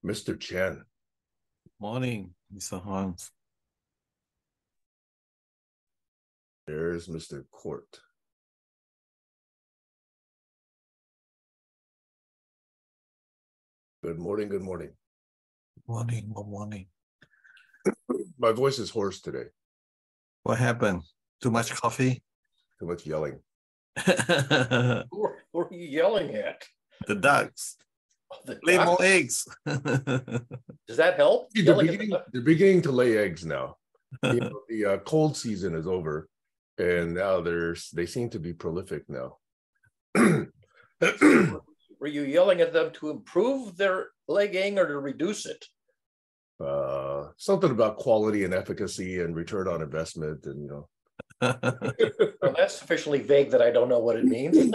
Mr. Chen. Morning, Mr. Hans. There's Mr. Court. Good morning, good morning. Morning, good morning. My voice is hoarse today. What happened? Too much coffee? Too much yelling. Who are you yelling at? The ducks. Oh, the Lay more ducks? eggs. Does that help? They're beginning to lay eggs now. The cold season is over, and now they seem to be prolific now. Were you yelling at them to improve their laying or to reduce it? Something about quality and efficacy and return on investment, and Well, that's sufficiently vague that I don't know what it means.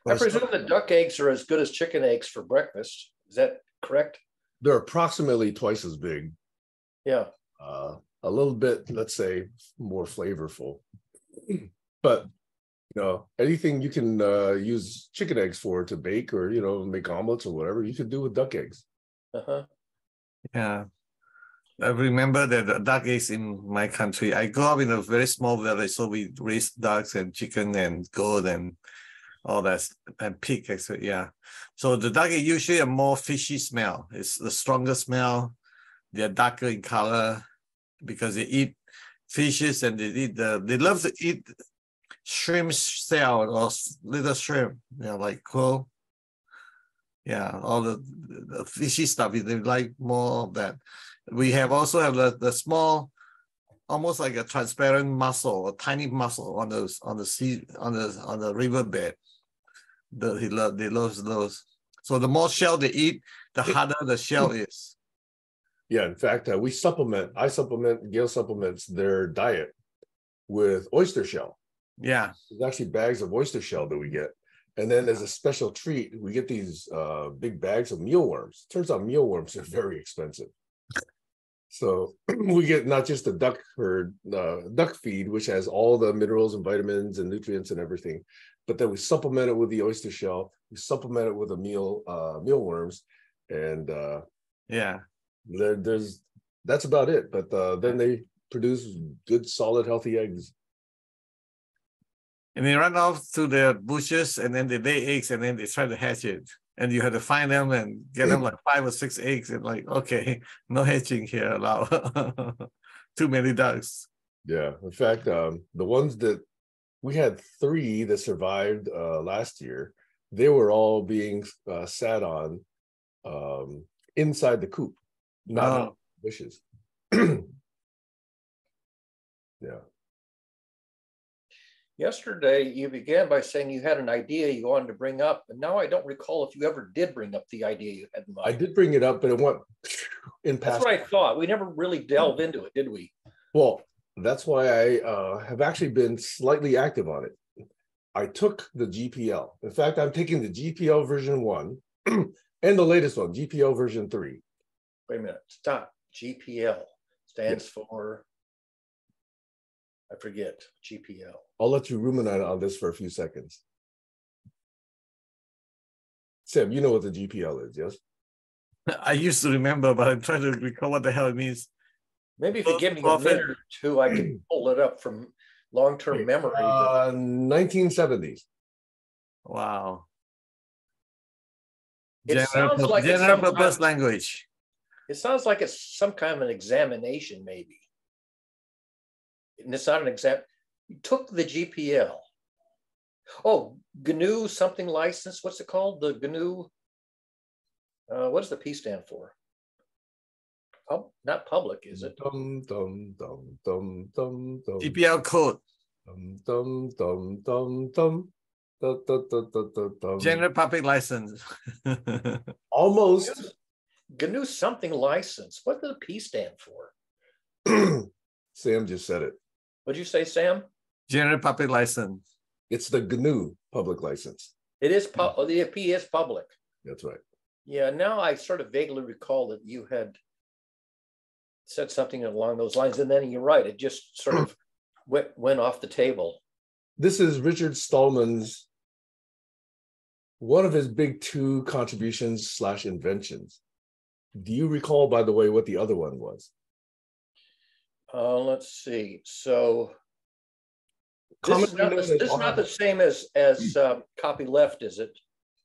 I presume that duck eggs are as good as chicken eggs for breakfast. Is that correct? They're approximately twice as big. Yeah. A little bit, let's say, more flavorful. But anything you can use chicken eggs for to bake or make omelets or whatever, you can do with duck eggs. Uh-huh. Yeah. I remember that the duck eggs in my country. I grew up in a very small village, so we raised ducks and chicken and goat and all that, and pig, actually, yeah. So the duck egg usually a more fishy smell. It's the stronger smell. They're darker in color because they eat fishes and they love to eat shrimp shell or little shrimp, like crow. Yeah, all the fishy stuff. They like more of that. We also have the small, almost like a transparent mussel, a tiny mussel on the riverbed. They love those. So the more shell they eat, the harder the shell is. Yeah, in fact, Gail supplements their diet with oyster shell. Yeah. There's actually bags of oyster shell that we get. And then as a special treat, we get these big bags of mealworms. Turns out mealworms are very expensive. So we get not just the duck feed, which has all the minerals and vitamins and nutrients and everything, but then we supplement it with the oyster shell. We supplement it with the mealworms, and yeah, that's about it. But then they produce good, solid, healthy eggs. And they run off to the bushes, and then they lay eggs, and then they try to hatch it. And you have to find them and get them like 5 or 6 eggs, and like, okay, no hatching here allowed. Too many ducks. Yeah, in fact, the ones that we had 3 that survived last year, they were all being sat on inside the coop, not in bushes. Yeah. Yesterday, you began by saying you had an idea you wanted to bring up, and now I don't recall if you ever did bring up the idea you had in mind. I did bring it up, but it went in past. That's what I thought. We never really delved into it, did we? Well, that's why I have actually been slightly active on it. I took the GPL. In fact, I'm taking the GPL version 1 and the latest one, GPL version 3. Wait a minute. Stop. GPL stands for, I forget, GPL. I'll let you ruminate on this for a few seconds. Sam, you know what the GPL is, yes? I used to remember, but I'm trying to recall what the hell it means. Maybe if you give me a minute or two, I can pull it up from long-term memory. 1970s. Wow. General purpose language. It sounds like it's some kind of an examination, maybe. And it's not an exam. You took the GPL. Oh, GNU something license. What's it called? The GNU. What does the P stand for? Not public, is it? GPL code. General public license. Almost. GNU something license. What does the P stand for? Sam just said it. What'd you say, Sam? General public license. It's the GNU public license. It is the P is public. That's right. Yeah, now I sort of vaguely recall that you had said something along those lines, and then you're right. It just sort of went off the table? This is Richard Stallman's, one of his big two contributions / inventions. Do you recall, by the way, what the other one was? Let's see. So this is Commonly not the same as copyleft, is it?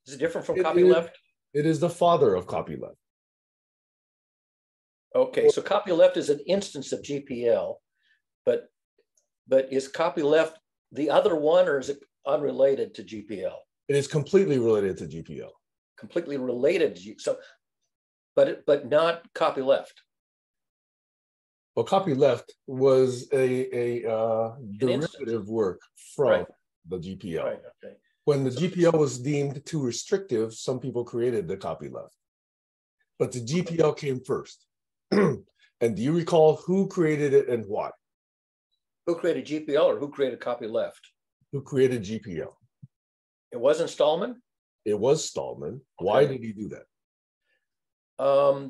Is it different from It copyleft? It is the father of copyleft. Okay, so copyleft is an instance of GPL, but is copyleft the other one, or is it unrelated to GPL? It is completely related to GPL. Completely related to but not copyleft. Well, copyleft was a derivative work from the GPL. Right. Okay. When the GPL was deemed too restrictive, some people created the copyleft. But the GPL came first. And do you recall who created it and why? Who created GPL or who created copyleft? Who created GPL? It wasn't Stallman? It was Stallman. Why did he do that?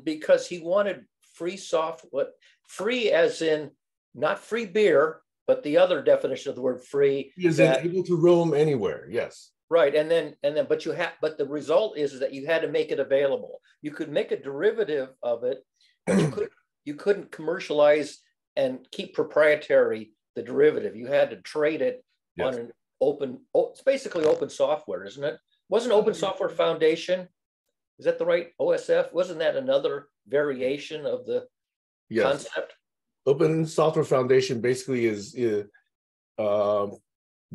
Because he wanted free software, free as in not free beer, but the other definition of the word free. He is able to roam anywhere, yes. Right, but the result is that you had to make it available. You could make a derivative of it, but you couldn't commercialize and keep proprietary the derivative. You had to trade it on an open. It's basically open software, isn't it? Wasn't Open Software Foundation? Is that the right OSF? Wasn't that another variation of the concept? Open Software Foundation basically is the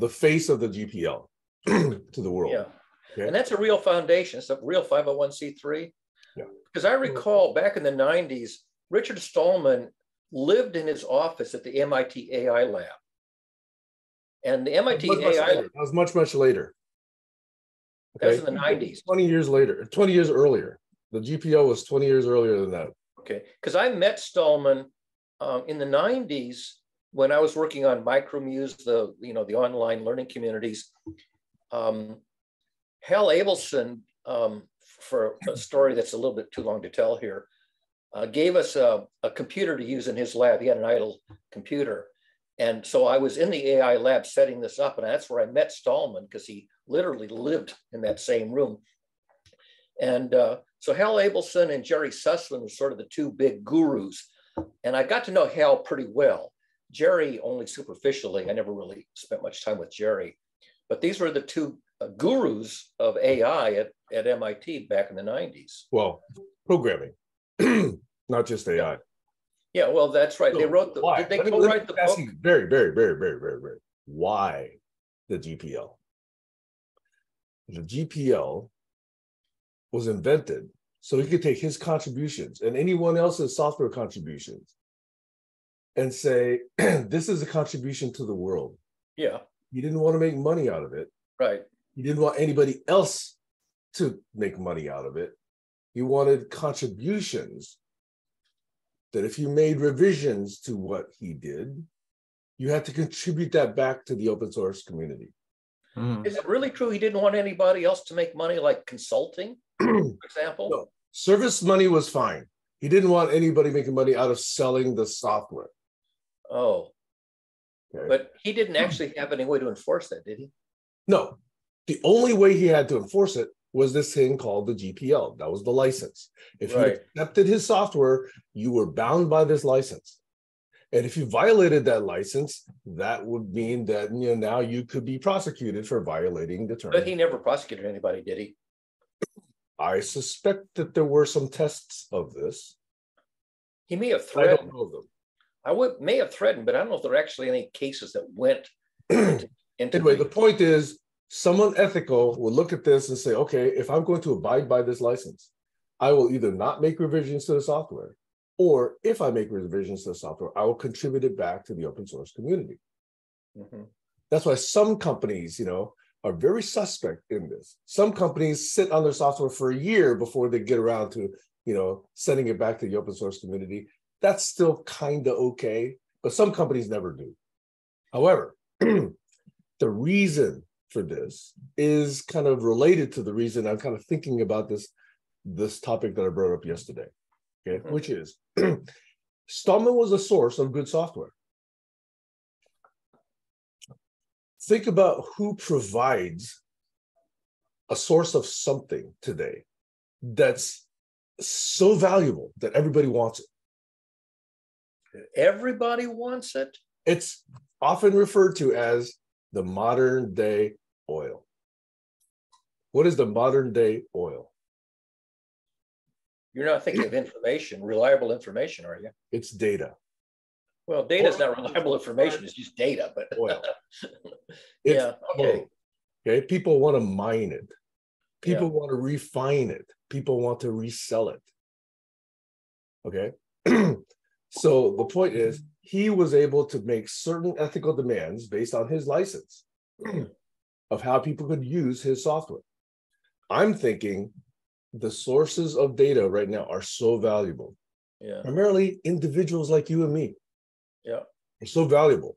face of the GPL to the world. Yeah, okay? And that's a real foundation. It's a real 501c3. Yeah. Because I recall back in the 90s, Richard Stallman lived in his office at the MIT AI lab. And the MIT AI lab. That was much later. Okay. That was in the 90s. 20 years later, 20 years earlier. The GPL was 20 years earlier than that. Okay, because I met Stallman in the 90s when I was working on Micromuse, the online learning communities. Hal Abelson, for a story that's a little bit too long to tell here, gave us a computer to use in his lab. He had an idle computer. And so I was in the AI lab setting this up, and that's where I met Stallman, because he literally lived in that same room. And so Hal Abelson and Jerry Sussman were sort of the two big gurus. And I got to know Hal pretty well. Jerry only superficially. I never really spent much time with Jerry. But these were the two gurus of AI at MIT back in the 90s. Well, programming, not just AI. Yeah, well, that's right. So they wrote the, why? Did they co-write the book? Very. Why the GPL? The GPL was invented so he could take his contributions and anyone else's software contributions and say, this is a contribution to the world. Yeah. He didn't want to make money out of it. Right. He didn't want anybody else to make money out of it. He wanted contributions that if you made revisions to what he did, you had to contribute that back to the open source community. Is it really true he didn't want anybody else to make money, like consulting, for example? No. Service money was fine. He didn't want anybody making money out of selling the software. Oh. Okay. But he didn't actually have any way to enforce that, did he? No. The only way he had to enforce it was this thing called the GPL. That was the license. If you accepted his software, you were bound by this license. And if you violated that license, that would mean that now you could be prosecuted for violating the terms. But he never prosecuted anybody, did he? I suspect that there were some tests of this. He may have threatened. I don't know them. May have threatened, but I don't know if there are actually any cases that went into anyway, the point is, someone ethical will look at this and say, okay, if I'm going to abide by this license, I will either not make revisions to the software, or if I make revisions to the software, I will contribute it back to the open source community. Mm-hmm. That's why some companies, are very suspect in this. Some companies sit on their software for a year before they get around to, sending it back to the open source community. That's still kind of okay, but some companies never do. However, the reason for this is kind of related to the reason I'm kind of thinking about this topic that I brought up yesterday, okay, which is Stallman was a source of good software. think about who provides a source of something today that's so valuable that everybody wants it. Everybody wants it. It's often referred to as the modern day oil. What is the modern day oil? You're not thinking of information, reliable information, are you? It's data. Well, data is not reliable information. It's just data, but Oil. yeah, okay. Okay. People want to mine it. People Yeah. want to refine it. People want to resell it. Okay. So the point is, he was able to make certain ethical demands based on his license of how people could use his software. I'm thinking the sources of data right now are so valuable. Yeah. Primarily individuals like you and me. Yeah. Are so valuable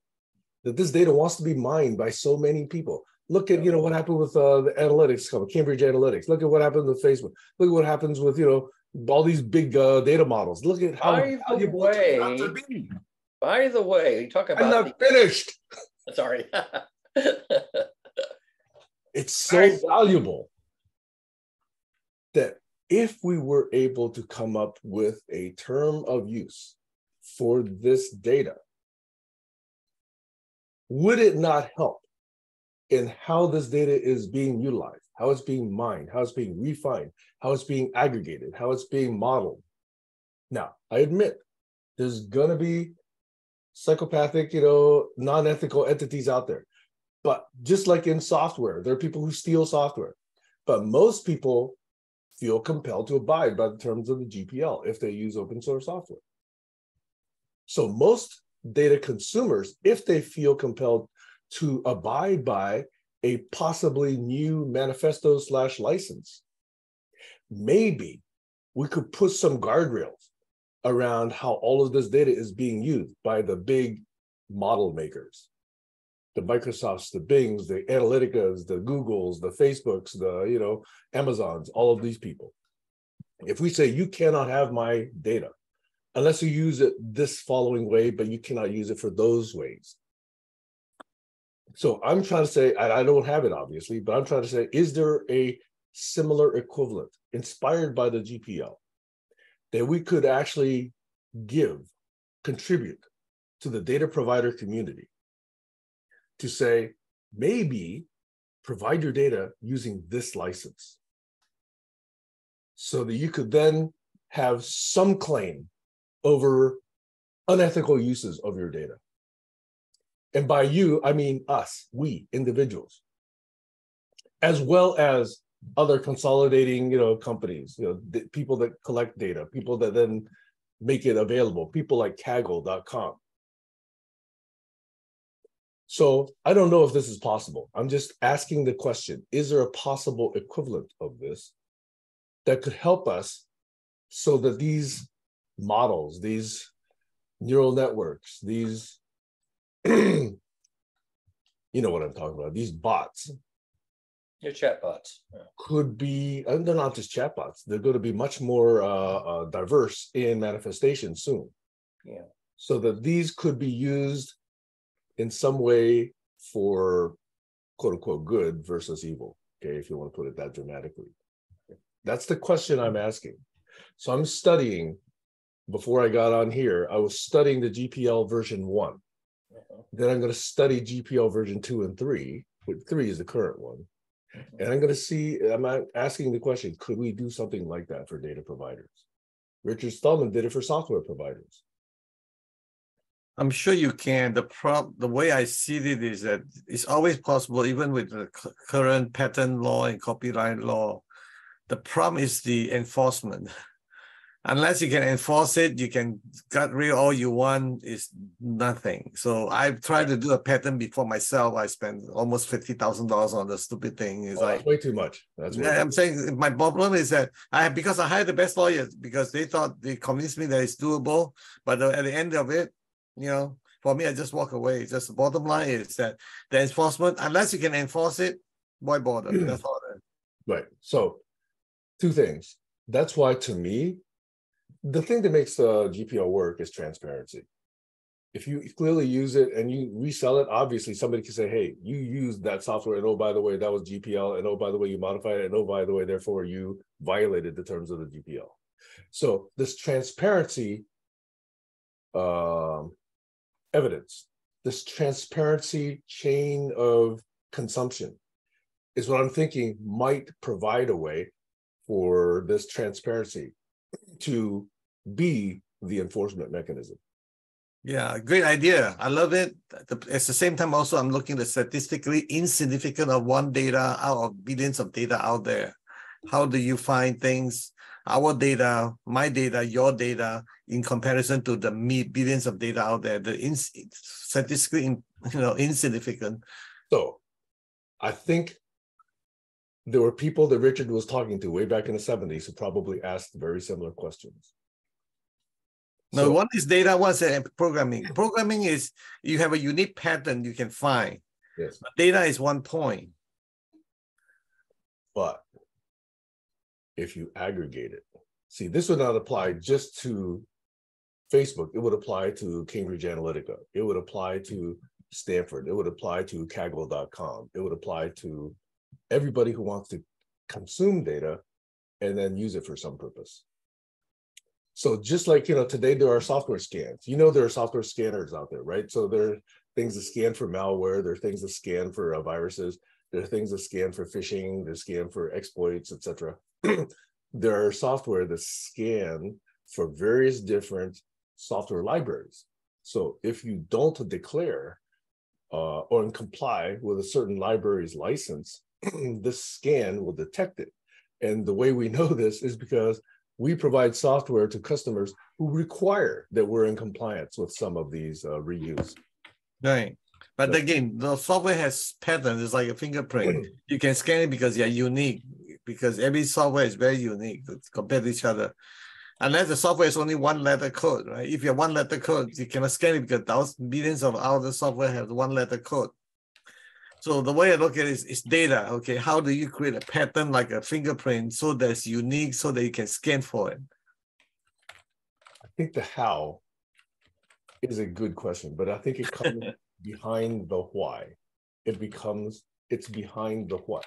that this data wants to be mined by so many people. Look at, what happened with the analytics company, Cambridge Analytics. Look at what happened with Facebook. Look at what happens with, all these big data models. Look at how valuable it turned out to be. By the way, you talk about. I'm not finished. Sorry. It's so valuable that if we were able to come up with a term of use for this data, would it not help in how this data is being utilized, how it's being mined, how it's being refined, how it's being aggregated, how it's being modeled? Now, I admit there's going to be psychopathic, non-ethical entities out there. But just like in software, there are people who steal software. But most people feel compelled to abide by the terms of the GPL if they use open source software. So most data consumers, if they feel compelled to abide by a possibly new manifesto / license, maybe we could put some guardrails around how all of this data is being used by the big model makers, the Microsofts, the Bings, the Analyticas, the Googles, the Facebooks, the Amazons, all of these people. If we say you cannot have my data unless you use it this following way, but you cannot use it for those ways. So I'm trying to say, I don't have it obviously, but I'm trying to say, is there a similar equivalent inspired by the GPL that we could actually contribute to the data provider community to say, maybe provide your data using this license so that you could then have some claim over unethical uses of your data. And by you, I mean us, we, individuals, as well as other consolidating, companies, people that collect data, people that then make it available, people like Kaggle.com. So I don't know if this is possible. I'm just asking the question, is there a possible equivalent of this that could help us so that these models, these neural networks, these, you know what I'm talking about, these bots. Your chatbots. Could be, and they're not just chatbots, they're going to be much more diverse in manifestation soon. Yeah. So that these could be used in some way for quote unquote good versus evil, okay, if you want to put it that dramatically. That's the question I'm asking. So I'm studying, before I got on here, I was studying the GPL version 1. Then I'm going to study GPL version 2 and 3, which 3 is the current one. And I'm going to see, I'm asking the question, could we do something like that for data providers? Richard Stallman did it for software providers. I'm sure you can. The way I see it is that it's always possible, even with the current patent law and copyright law. The problem is the enforcement. Unless you can enforce it, you can get rid of all you want, is nothing. So I've tried to do a patent before myself. I spent almost $50,000 on the stupid thing. It's that's way too much. That's way I'm saying my problem is that because I hired the best lawyers because they convinced me that it's doable. But at the end of it, for me, I just walk away. Just the bottom line is that the enforcement, unless you can enforce it, why bother? That's all. Right. So 2 things. That's why, to me, the thing that makes the GPL work is transparency. If you clearly use it and you resell it, obviously somebody can say, hey, you used that software, and oh, by the way, that was GPL, and oh, by the way, you modified it, and oh, by the way, therefore you violated the terms of the GPL. So this transparency evidence, this transparency chain of consumption is what I'm thinking might provide a way for this transparency to be the enforcement mechanism. Yeah, great idea. I love it. At the same time, also, I'm looking at statistically insignificant of one data out of billions of data out there. How do you find things, our data, my data, your data, in comparison to the billions of data out there, statistically insignificant? So I think there were people that Richard was talking to way back in the 70s who probably asked very similar questions. No, one is data, one is programming. Programming is you have a unique pattern you can find. Yes. But data is one point. But if you aggregate it, see, this would not apply just to Facebook. It would apply to Cambridge Analytica. It would apply to Stanford. It would apply to Kaggle.com. It would apply to everybody who wants to consume data and then use it for some purpose. So just like, today there are software scans. There are software scanners out there, right? So there are things that scan for malware. There are things that scan for viruses. There are things that scan for phishing. They scan for exploits, etc. There are software that scan for various different software libraries. So if you don't declare or comply with a certain library's license, this scan will detect it. And the way we know this is because we provide software to customers who require that we're in compliance with some of these reuse. Right. But again, the software has patterns. It's like a fingerprint. You can scan it because you're unique, because every software is very unique compared to each other. Unless the software is only one letter code, right? If you have one letter code, you cannot scan it because millions of other software have one letter code. So the way I look at it is data. Okay, how do you create a pattern like a fingerprint so that's unique so that you can scan for it? I think the how is a good question, but I think it comes behind the why. It's behind the what.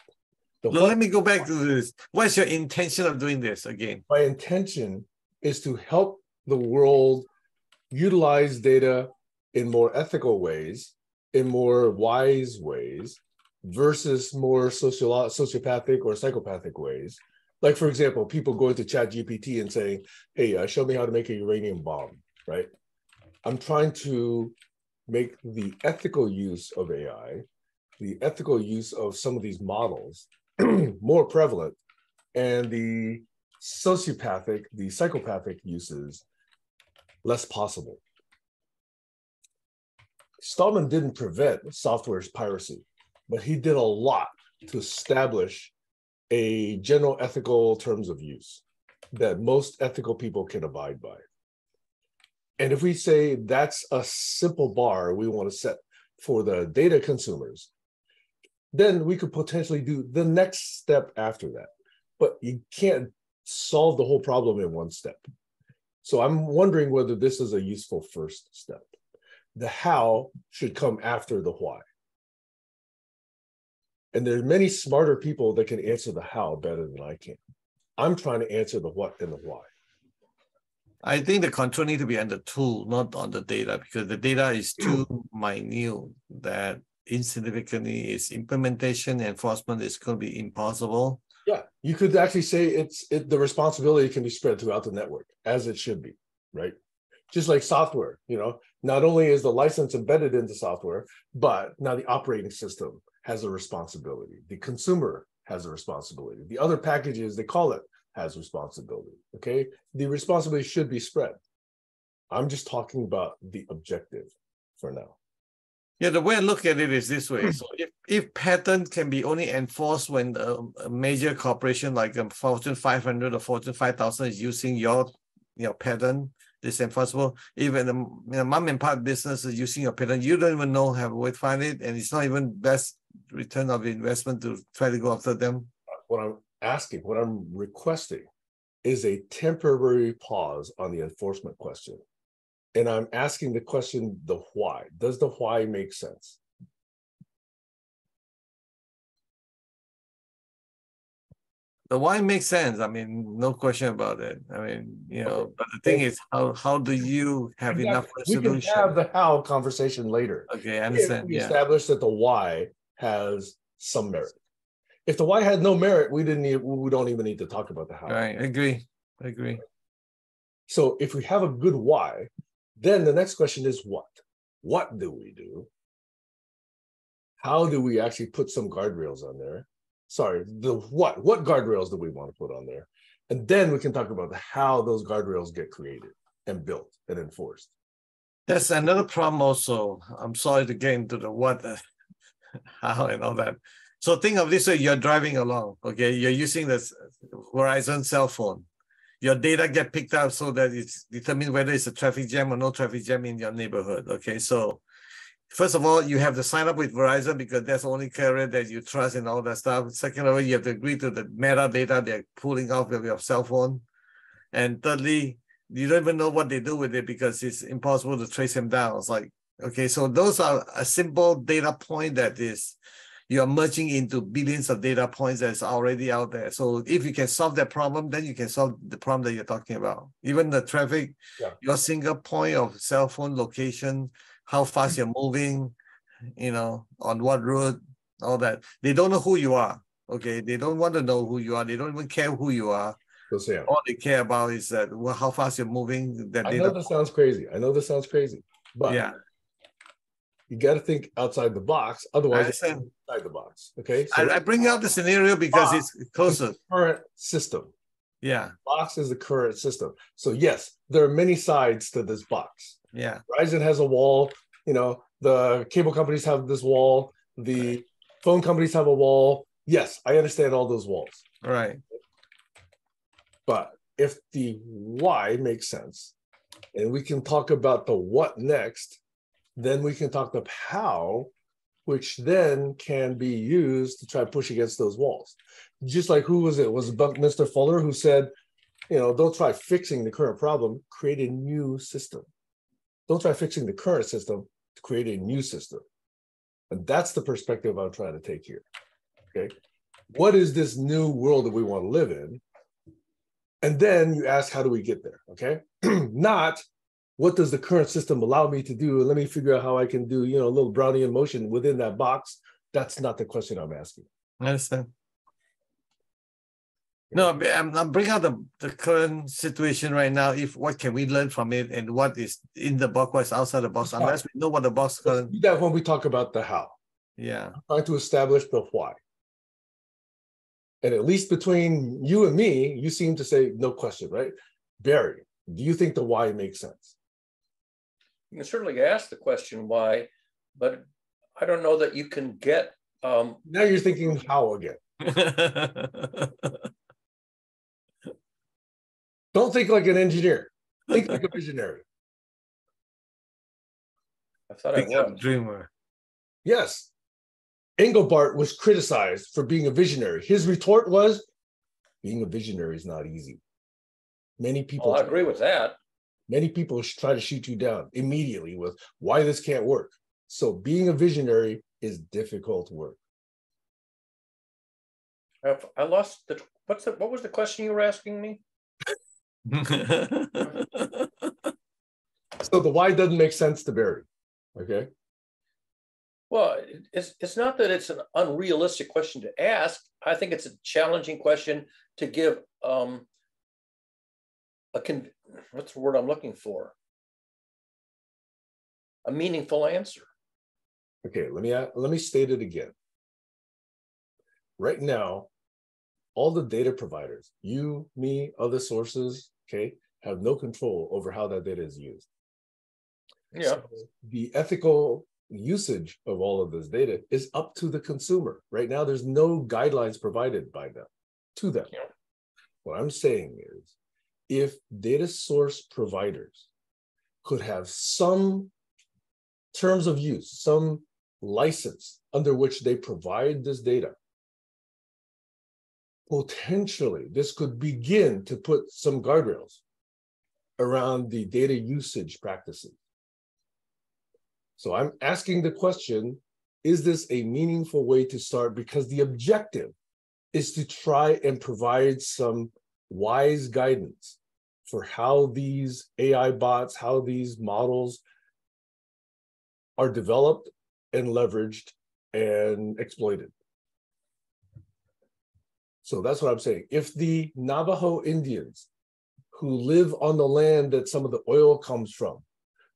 Let me go back to this. What's your intention of doing this again? My intention is to help the world utilize data in more ethical ways, in more wise ways, versus more sociopathic or psychopathic ways. Like, for example, people going to ChatGPT and saying, hey, show me how to make a uranium bomb, right? I'm trying to make the ethical use of AI, the ethical use of some of these models more prevalent, and the sociopathic, the psychopathic uses less possible. Stallman didn't prevent software's piracy, but he did a lot to establish a general ethical terms of use that most ethical people can abide by. And if we say that's a simple bar we want to set for the data consumers, then we could potentially do the next step after that. But you can't solve the whole problem in one step. So I'm wondering whether this is a useful first step. The how should come after the why. And there's many smarter people that can answer the how better than I can. I'm trying to answer the what and the why. I think the control needs to be on the tool, not on the data, because the data is too minute that insignificantly its implementation and enforcement is going to be impossible. Yeah, you could actually say the responsibility can be spread throughout the network, as it should be, right? Just like software, not only is the license embedded into software, but now the operating system has a responsibility. The consumer has a responsibility. The other packages, they call it, has responsibility, okay? The responsibility should be spread. I'm just talking about the objective for now. Yeah, the way I look at it is this way. So if patent can be only enforced when a major corporation like a Fortune 500 or Fortune 5000 is using your patent, it's enforceable. Even the mom and pop business is using your patent, you don't even know how to find it, and it's not even best return of investment to try to go after them. What I'm requesting is a temporary pause on the enforcement question and I'm asking the question, the why. Does the why make sense? The why makes sense. I mean, no question about it. I mean, you know, Okay. but the thing is, how do you have enough We can resolution? have the how conversation later. Okay, I If understand. we Yeah. establish that the why has some merit. If the why had no merit, we don't even need to talk about the how. Right. I agree. So if we have a good why, then the next question is what? What do we do? How do we actually put some guardrails on there? Sorry, the what? What guardrails do we want to put on there? And then we can talk about how those guardrails get created and built and enforced. That's another problem also. I'm sorry to get into the what, how, and all that. So think of this way, you're driving along, okay? You're using this Verizon cell phone. Your data get picked up so that it's determined whether it's a traffic jam or no traffic jam in your neighborhood, okay? So first of all, you have to sign up with Verizon because that's the only carrier that you trust and all that stuff. Second of all, you have to agree to the metadata they're pulling off of your cell phone. And thirdly, you don't even know what they do with it because it's impossible to trace them down. It's like, okay, so those are a simple data point that is, you're merging into billions of data points that's already out there. So if you can solve that problem, then you can solve the problem that you're talking about. Even the traffic, your single point of cell phone location, how fast you're moving, you know, on what route, all that. They don't know who you are, okay? They don't want to know who you are. They don't even care who you are. So Sam, all they care about is that how fast you're moving. That I know this sounds crazy. But yeah, you got to think outside the box. Otherwise, it's inside the box. Okay. So I bring out the scenario because it's closer. Current system. Yeah. Box is the current system. So yes, there are many sides to this box. Yeah. Verizon has a wall. You know, the cable companies have this wall. The phone companies have a wall. Yes, I understand all those walls. Right. But if the why makes sense, and we can talk about the what next, then we can talk about how, which then can be used to try to push against those walls. Just like who was it? Was it Buckminster Fuller who said, you know, don't try fixing the current problem, create a new system. Don't try fixing the current system to create a new system. And that's the perspective I'm trying to take here. Okay. What is this new world that we want to live in? And then you ask, how do we get there? Okay. Not what does the current system allow me to do? Let me figure out how I can do, you know, a little Brownian motion within that box. That's not the question I'm asking. I understand. No, I'm bringing out the current situation right now. If what can we learn from it and what is in the box, what's outside the box, unless we know what the box current. Do that when we talk about the how. Yeah. I'm trying to establish the why. And at least between you and me, you seem to say no question, right? Barry, do you think the why makes sense? You can certainly ask the question why, but I don't know that you can get. Now you're thinking how again. Don't think like an engineer. Think like a visionary. I thought I was a dreamer. Yes. Engelbart was criticized for being a visionary. His retort was, being a visionary is not easy. Many people. I agree with that. Many people try to shoot you down immediately with why this can't work. So being a visionary is difficult work. I lost the. What was the question you were asking me? So the why doesn't make sense to Barry. Okay. Well, it's not that it's an unrealistic question to ask. I think it's a challenging question to give what's the word I'm looking for? A meaningful answer. Okay, let me state it again. Right now, all the data providers, you, me, other sources, okay, have no control over how that data is used. Yeah. So the ethical usage of all of this data is up to the consumer. Right now, there's no guidelines provided by them to them. Yeah. What I'm saying is, if data source providers could have some terms of use, some license under which they provide this data, potentially this could begin to put some guardrails around the data usage practices. So I'm asking the question, is this a meaningful way to start? Because the objective is to try and provide some wise guidance for how these AI bots, how these models are developed and leveraged and exploited. So that's what I'm saying. If the Navajo Indians who live on the land that some of the oil comes from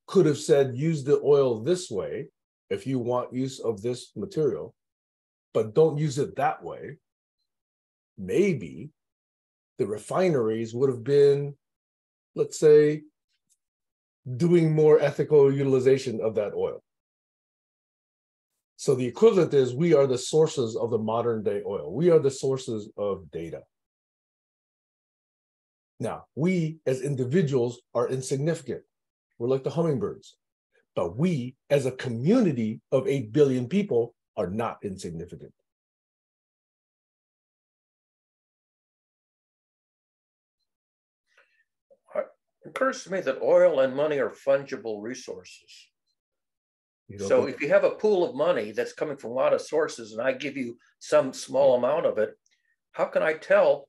could have said, use the oil this way if you want use of this material, but don't use it that way, maybe the refineries would have been, let's say, doing more ethical utilization of that oil. So the equivalent is we are the sources of the modern day oil. We are the sources of data. Now, we as individuals are insignificant. We're like the hummingbirds. But we as a community of 8 billion people are not insignificant. It occurs to me that oil and money are fungible resources. So if you have a pool of money that's coming from a lot of sources and I give you some small amount of it, how can I tell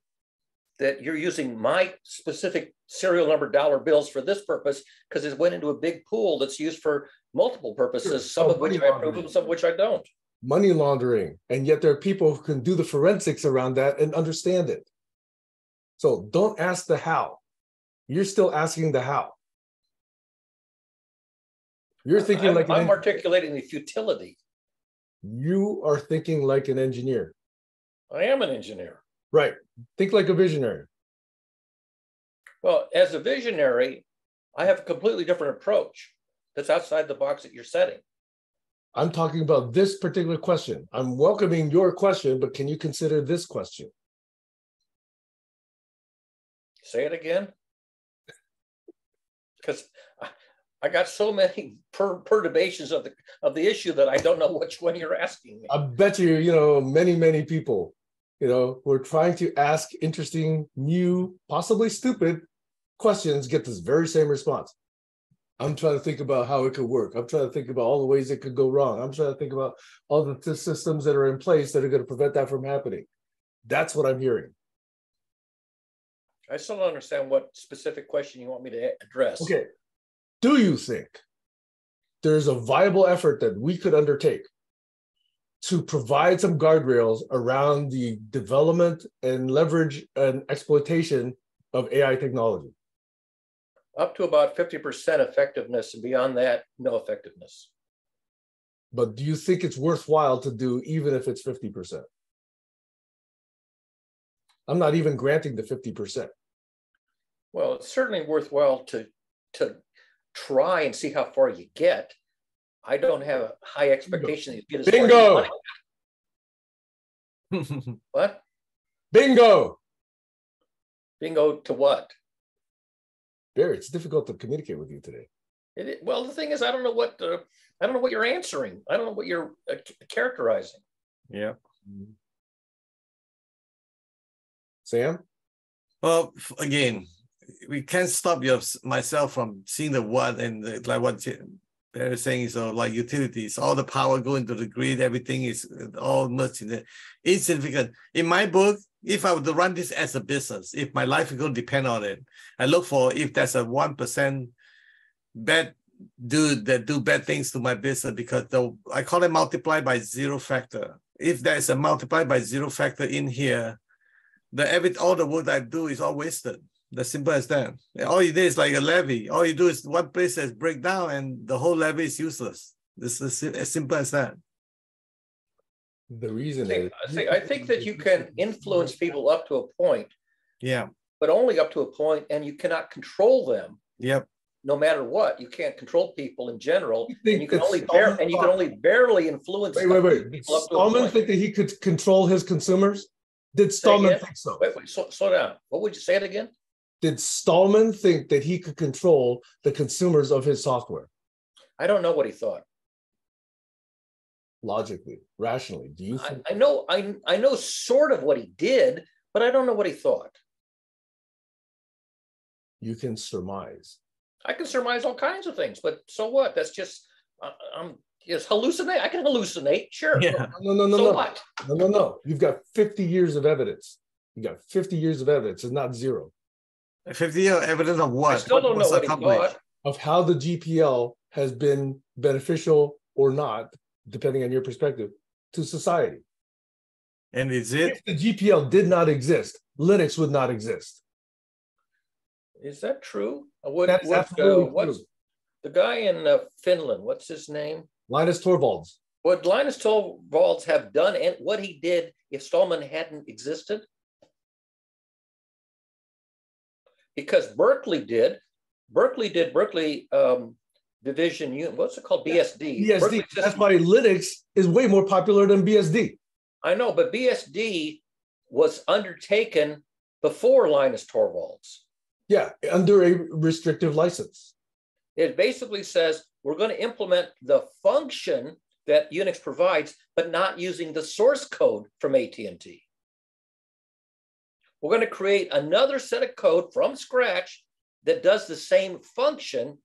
that you're using my specific serial number dollar bills for this purpose because it went into a big pool that's used for multiple purposes, some of which I approve and some of which I don't. Money laundering, and yet there are people who can do the forensics around that and understand it. So don't ask the how. You're still asking the how. You're thinking I'm articulating the futility. You are thinking like an engineer. I am an engineer. Right. Think like a visionary. Well, as a visionary, I have a completely different approach that's outside the box that you're setting. I'm talking about this particular question. I'm welcoming your question, but can you consider this question? Say it again. Because I got so many perturbations of the issue that I don't know which one you're asking me. I bet you, many people, who are trying to ask interesting, new, possibly stupid questions, get this very same response. I'm trying to think about how it could work. I'm trying to think about all the ways it could go wrong. I'm trying to think about all the systems that are in place that are going to prevent that from happening. That's what I'm hearing. I still don't understand what specific question you want me to address. Okay. Do you think there's a viable effort that we could undertake to provide some guardrails around the development and leverage and exploitation of AI technology? Up to about 50% effectiveness, and beyond that, no effectiveness. But do you think it's worthwhile to do even if it's 50%? I'm not even granting the 50%. Well, it's certainly worthwhile to try and see how far you get. I don't have a high expectation that you get as Bingo! far as you want. What? Bingo! Bingo to what? Barry, it's difficult to communicate with you today. Well, the thing is, I don't know what you're answering. I don't know what you're characterizing. Yeah. Sam? Well, again, we can't stop myself from seeing the what and like what Barry is saying is like utilities, all the power going to the grid, everything is all merged in there. Insignificant. In my book, if I were to run this as a business, if my life is going to depend on it, I look for if there's a 1% bad dude that do bad things to my business, because I call it multiply by zero factor. If there's a multiply by zero factor in here, all the work that I do is all wasted. As simple as that. All you do is like a levee. All you do is one place that's break down and the whole levee is useless. This is as simple as that. The reason is... I think that you can influence people up to a point. Yeah. But only up to a point, and you cannot control them. Yep. No matter what. You can't control people in general. And you can only barely influence Wait. people up to a Stallman point. think that he could control his consumers? Did Stallman think so? Wait, slow down. What would you say it again? Did Stallman think that he could control the consumers of his software? I don't know what he thought. Logically, rationally, do you think? I know sort of what he did, but I don't know what he thought. You can surmise. I can surmise all kinds of things, but so what? That's just, I'm just hallucinate. I can hallucinate, sure. Yeah. No. What? No. You've got 50 years of evidence. You got 50 years of evidence. It's not zero. 50 year evidence of what? I still don't know what he thought. Of how the GPL has been beneficial or not, depending on your perspective, to society. And is it? If the GPL did not exist, Linux would not exist. Is that true? That's absolutely what's true. the guy in Finland? What's his name? Linus Torvalds. Would Linus Torvalds have done and what he did if Stallman hadn't existed? Because Berkeley Division Unit. What's it called? BSD. BSD. That's why Linux is way more popular than BSD. I know, but BSD was undertaken before Linus Torvalds. Yeah, under a restrictive license. It basically says we're going to implement the function that Unix provides, but not using the source code from AT&T. We're going to create another set of code from scratch that does the same function,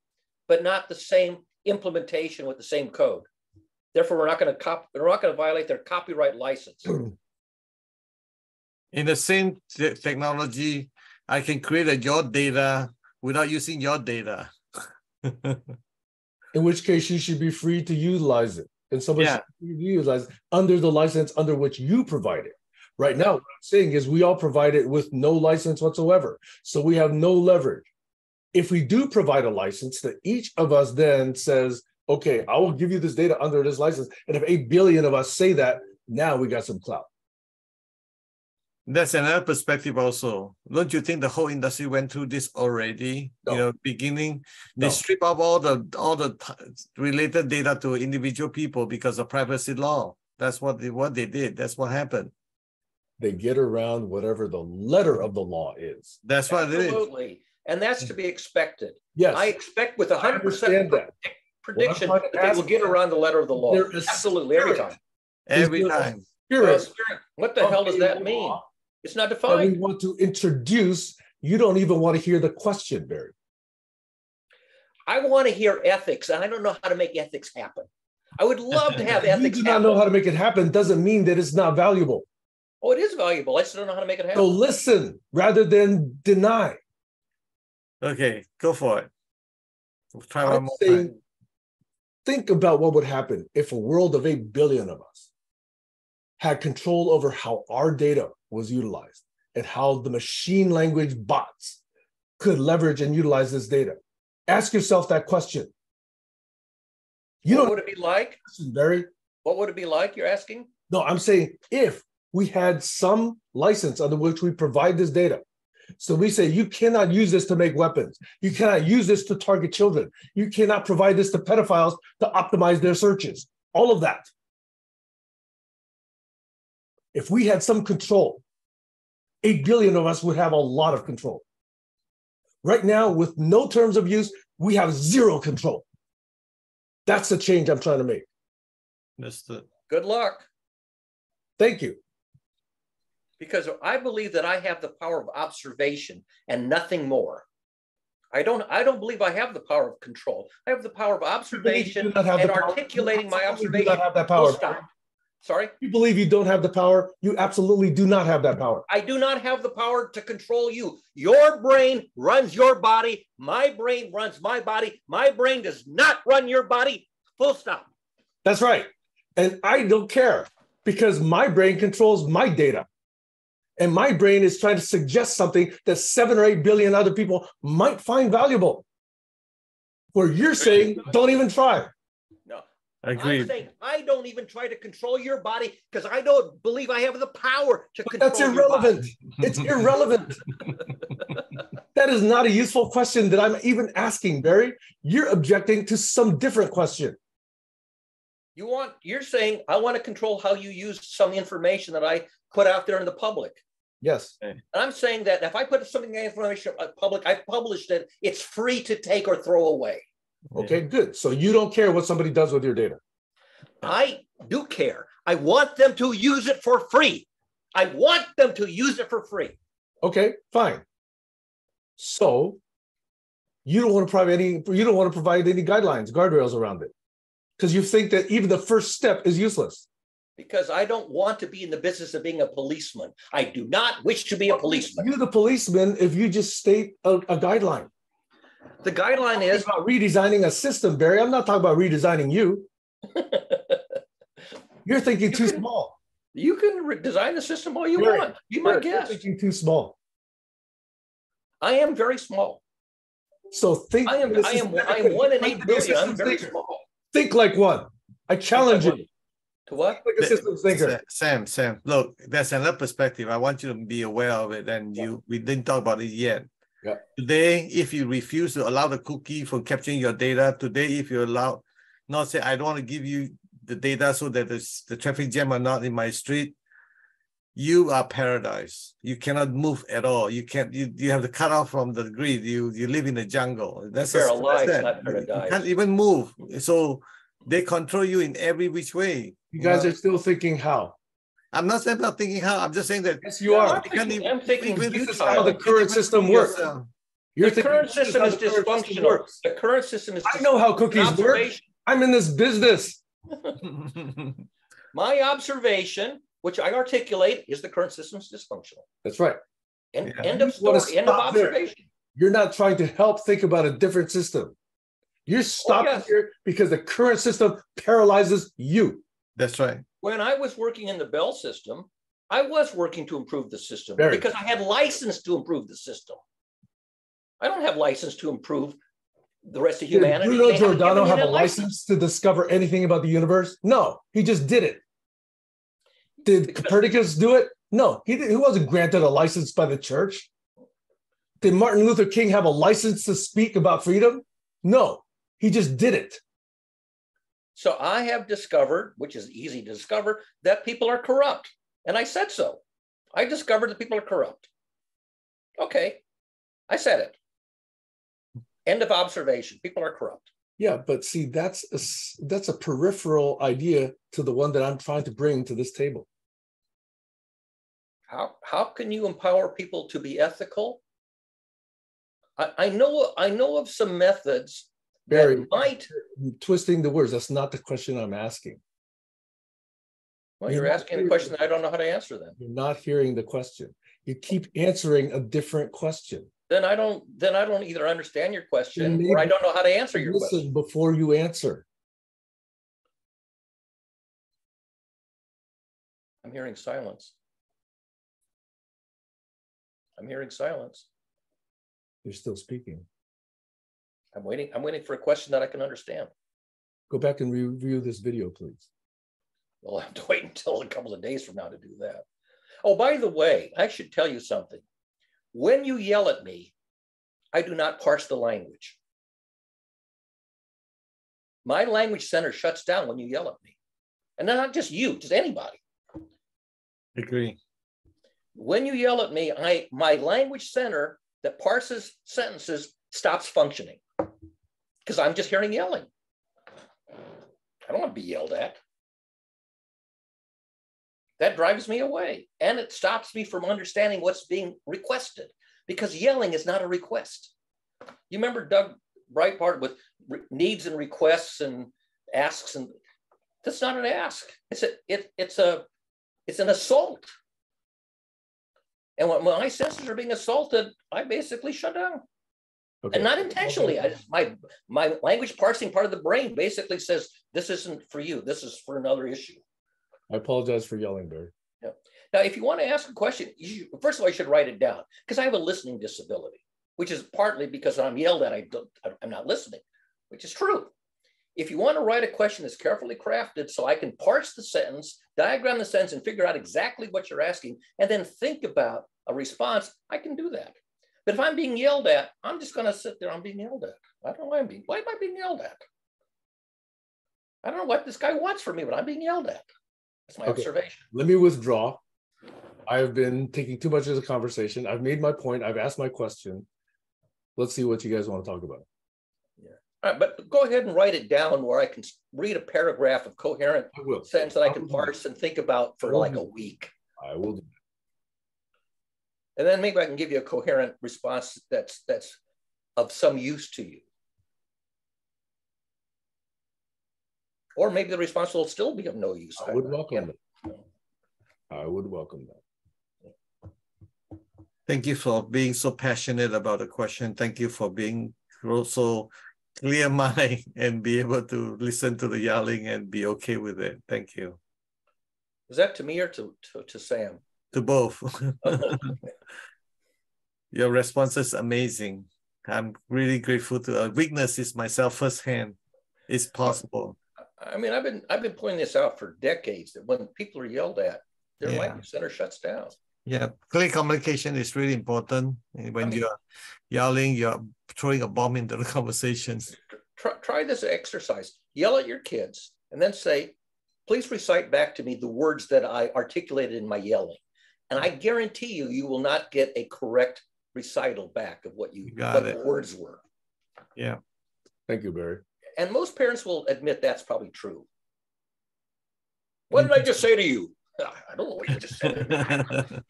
but not the same implementation with the same code. Therefore, we're not going to violate their copyright license. In the same technology, I can create your data without using your data. In which case, you should be free to utilize it. And somebody should utilize it under the license under which you provide it. Right now, what I'm saying is we all provide it with no license whatsoever. So we have no leverage. If we do provide a license, that each of us then says, okay, I will give you this data under this license. And if 8 billion of us say that, now we got some clout. That's another perspective also. Don't you think the whole industry went through this already? No. You know, beginning, they strip up all the related data to individual people because of privacy law. That's what they did. That's what happened. They get around whatever the letter of the law is. That's what it is. Absolutely. And that's to be expected. Yes. I expect with 100% prediction Well, that they will get around the letter of the law. There is Absolutely, every time. Every time. Well, spirit, what the hell does that mean? It's not That defined. we want to introduce. You don't even want to hear the question, Barry. I want to hear ethics, and I don't know how to make ethics happen. I would love to have ethics You do not know how to make it happen doesn't mean that it's not valuable. Oh, it is valuable. I just don't know how to make it happen. So listen rather than deny. Okay, go for it. We'll try one more saying, time. think about what would happen if a world of 8 billion of us had control over how our data was utilized and how the machine language bots could leverage and utilize this data. Ask yourself that question. What would it be like? Barry? What would it be like, you're asking? No, I'm saying if we had some license under which we provide this data. So we say, you cannot use this to make weapons. You cannot use this to target children. You cannot provide this to pedophiles to optimize their searches. All of that. If we had some control, 8 billion of us would have a lot of control. Right now, with no terms of use, we have zero control. That's the change I'm trying to make. Good luck. Thank you. Because I believe that I have the power of observation and nothing more. I don't believe I have the power of control. I have the power of observation and articulating my observation. You do not have that power. Sorry? You believe you don't have the power? You absolutely do not have that power. I do not have the power to control you. Your brain runs your body. My brain runs my body. My brain does not run your body. Full stop. That's right. And I don't care because my brain controls my data. And my brain is trying to suggest something that 7 or 8 billion other people might find valuable. Where you're saying, don't even try. No. Agreed. I'm saying I don't even try to control your body because I don't believe I have the power to control That's irrelevant. It's irrelevant. That is not a useful question that I'm even asking, Barry. You're objecting to some different question. You're saying I want to control how you use some information that I put out there in the public. Yes. And I'm saying that if I put something in the information public, I've published it, it's free to take or throw away. Okay, good. So you don't care what somebody does with your data. I do care. I want them to use it for free. I want them to use it for free. Okay, fine. So You don't want to provide any guidelines, guardrails around it, because you think that even the first step is useless. Because I don't want to be in the business of being a policeman. I do not wish to be a policeman. You're the policeman if you just state a guideline. The guideline is about redesigning a system, Barry. I'm not talking about redesigning you. You're thinking too small. You can design the system all you want. Be my guest. You're thinking too small. I am very small. So think. I am 1 in 8 billion. I'm very small. Think like one. I challenge you. To what? Like a systems thinker. Sam, look, there's another perspective. I want you to be aware of it, and we didn't talk about it yet. Yeah. Today, if you refuse to allow the cookie from capturing your data, today, if you allow, not say, I don't want to give you the data so that the traffic jam are not in my street, you are paradise. You cannot move at all. You can't. You have to cut off from the grid. You live in the jungle. That's paralyzed, not paradise. You can't even move. So they control you in every which way. You guys are still thinking how? I'm not saying about thinking how. I'm just saying that. Yes, you are. I'm thinking this is how the current system works. The current system is dysfunctional. The current system is. I know how cookies work. I'm in this business. My observation, which I articulate, is the current system is dysfunctional. That's right. End of story. End of observation. You're not trying to help think about a different system. You're stopping here because the current system paralyzes you. That's right. When I was working in the Bell system, I was working to improve the system because I had license to improve the system. I don't have license to improve the rest of humanity. Did Bruno Giordano have a license to discover anything about the universe? No, he just did it. Did Copernicus do it? No, he wasn't granted a license by the church. Did Martin Luther King have a license to speak about freedom? No, he just did it. So I have discovered, which is easy to discover, that people are corrupt. And I said so. I discovered that people are corrupt. Okay, I said it. End of observation. People are corrupt. Yeah, but see, that's a peripheral idea to the one that I'm trying to bring to this table. How can you empower people to be ethical? I know of some methods Barry, that might twisting the words. That's not the question I'm asking. Well, you're asking a question that I don't know how to answer. Then you're not hearing the question. You keep answering a different question. Then I don't either understand your question or I don't know how to answer your question. Listen before you answer. I'm hearing silence. I'm hearing silence. You're still speaking. I'm waiting for a question that I can understand. Go back and review this video, please. Well, I have to wait until a couple of days from now to do that. Oh, by the way, I should tell you something. When you yell at me, I do not parse the language. My language center shuts down when you yell at me. And not just you, just anybody. Agree. When you yell at me, my language center that parses sentences stops functioning because I'm just hearing yelling. I don't want to be yelled at. That drives me away. And it stops me from understanding what's being requested because yelling is not a request. You remember Doug Breitbart with needs and requests and asks, and that's not an ask. It's an assault. And when my senses are being assaulted, I basically shut down. Okay. And not intentionally. My language parsing part of the brain basically says, this isn't for you. This is for another issue. I apologize for yelling, Barry. Yeah. Now, if you want to ask a question, first of all, you should write it down because I have a listening disability, which is partly because I'm yelled at, I'm not listening, which is true. If you want to write a question that's carefully crafted so I can parse the sentence, diagram the sentence, and figure out exactly what you're asking, and then think about a response, I can do that. But if I'm being yelled at, I'm just going to sit there. I'm being yelled at. I don't know why why am I being yelled at? I don't know what this guy wants from me, but I'm being yelled at. That's my observation. Let me withdraw. I have been taking too much of the conversation. I've made my point. I've asked my question. Let's see what you guys want to talk about. Yeah. All right, but go ahead and write it down where I can read a paragraph of coherent sentence that I can parse and think about for like a week. I will do that. And then maybe I can give you a coherent response that's of some use to you. Or maybe the response will still be of no use. I would welcome that. I would welcome that. Thank you for being so passionate about the question. Thank you for being so clear mind and be able to listen to the yelling and be okay with it. Thank you. Is that to me or to Sam? To both. Your response is amazing. I'm really grateful to witness this myself firsthand. It's possible. I mean, I've been pointing this out for decades that when people are yelled at, their language center shuts down. Yeah, clear communication is really important. When you're yelling, you're throwing a bomb into the conversations. Try this exercise. Yell at your kids and then say, please recite back to me the words that I articulated in my yelling. And I guarantee you, you will not get a correct recital back of what the words were. Yeah. Thank you, Barry. And most parents will admit that's probably true. What did I just say to you? I don't know what you just said.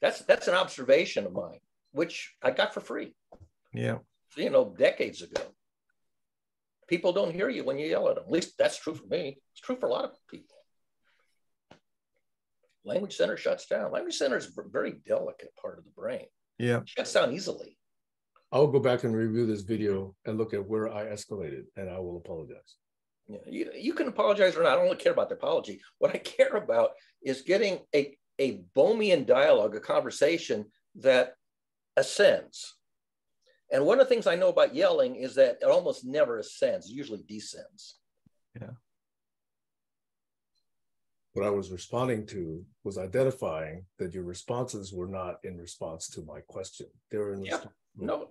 That's an observation of mine, which I got for free. Yeah. You know, decades ago. People don't hear you when you yell at them. At least that's true for me. It's true for a lot of people. Language center shuts down. Language center is a very delicate part of the brain. Yeah. It shuts down easily. I'll go back and review this video and look at where I escalated, and I will apologize. Yeah, you can apologize or not. I don't care about the apology. What I care about is getting a Bohmian dialogue, a conversation that ascends. And one of the things I know about yelling is that it almost never ascends, it usually descends. Yeah. What I was responding to was identifying that your responses were not in response to my question. They were in response. No,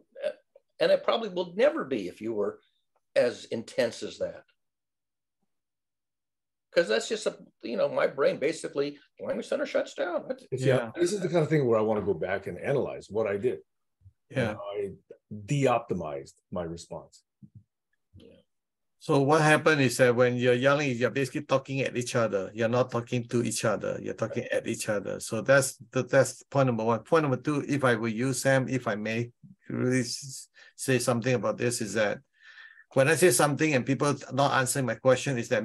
and it probably will never be if you were as intense as that. Because that's just my brain basically, language center shuts down. Yeah, this is the kind of thing where I want to go back and analyze what I did. Yeah, I de-optimized my response. Yeah. So what happened is that when you're yelling, you're basically talking at each other. You're not talking to each other. You're talking at each other. So that's point number one. Point number two, if I will use Sam, if I may really say something about this, is that when I say something and people not answering my question, is that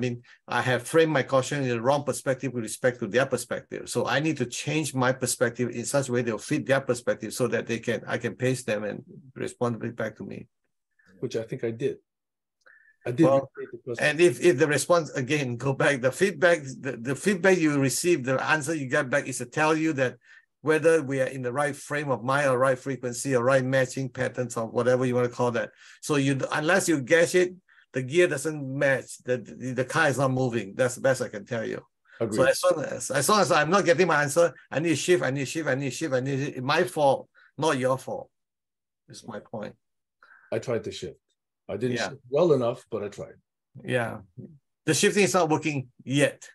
I have framed my question in the wrong perspective with respect to their perspective. So I need to change my perspective in such a way they'll fit their perspective so that I can pace them and respond back to me. Which I think I did. I did. Well, and if the response, again, go back, the feedback you receive, the answer you get back is to tell you that whether we are in the right frame of mind or right frequency or right matching patterns or whatever you want to call that. So unless you guess it, the gear doesn't match, the car is not moving. That's the best I can tell you. Agreed. So as long as I'm not getting my answer, I need to shift, it's my fault, not your fault. That's my point. I tried to shift. I didn't shift well enough, but I tried. Yeah. The shifting is not working yet.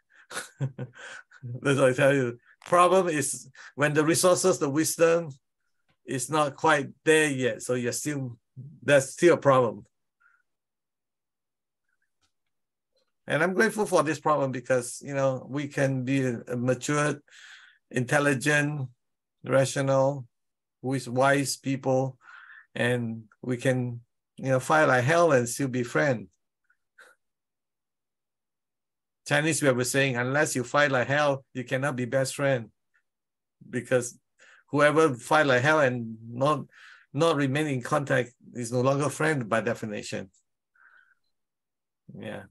That's what I tell you. Problem is when the resources, the wisdom is not quite there yet. So that's still a problem. And I'm grateful for this problem because, we can be a matured, intelligent, rational, wise people, and we can, fight like hell and still be friends. Chinese way of saying, unless you fight like hell, you cannot be best friend, because whoever fight like hell and not remain in contact is no longer friend by definition. Yeah,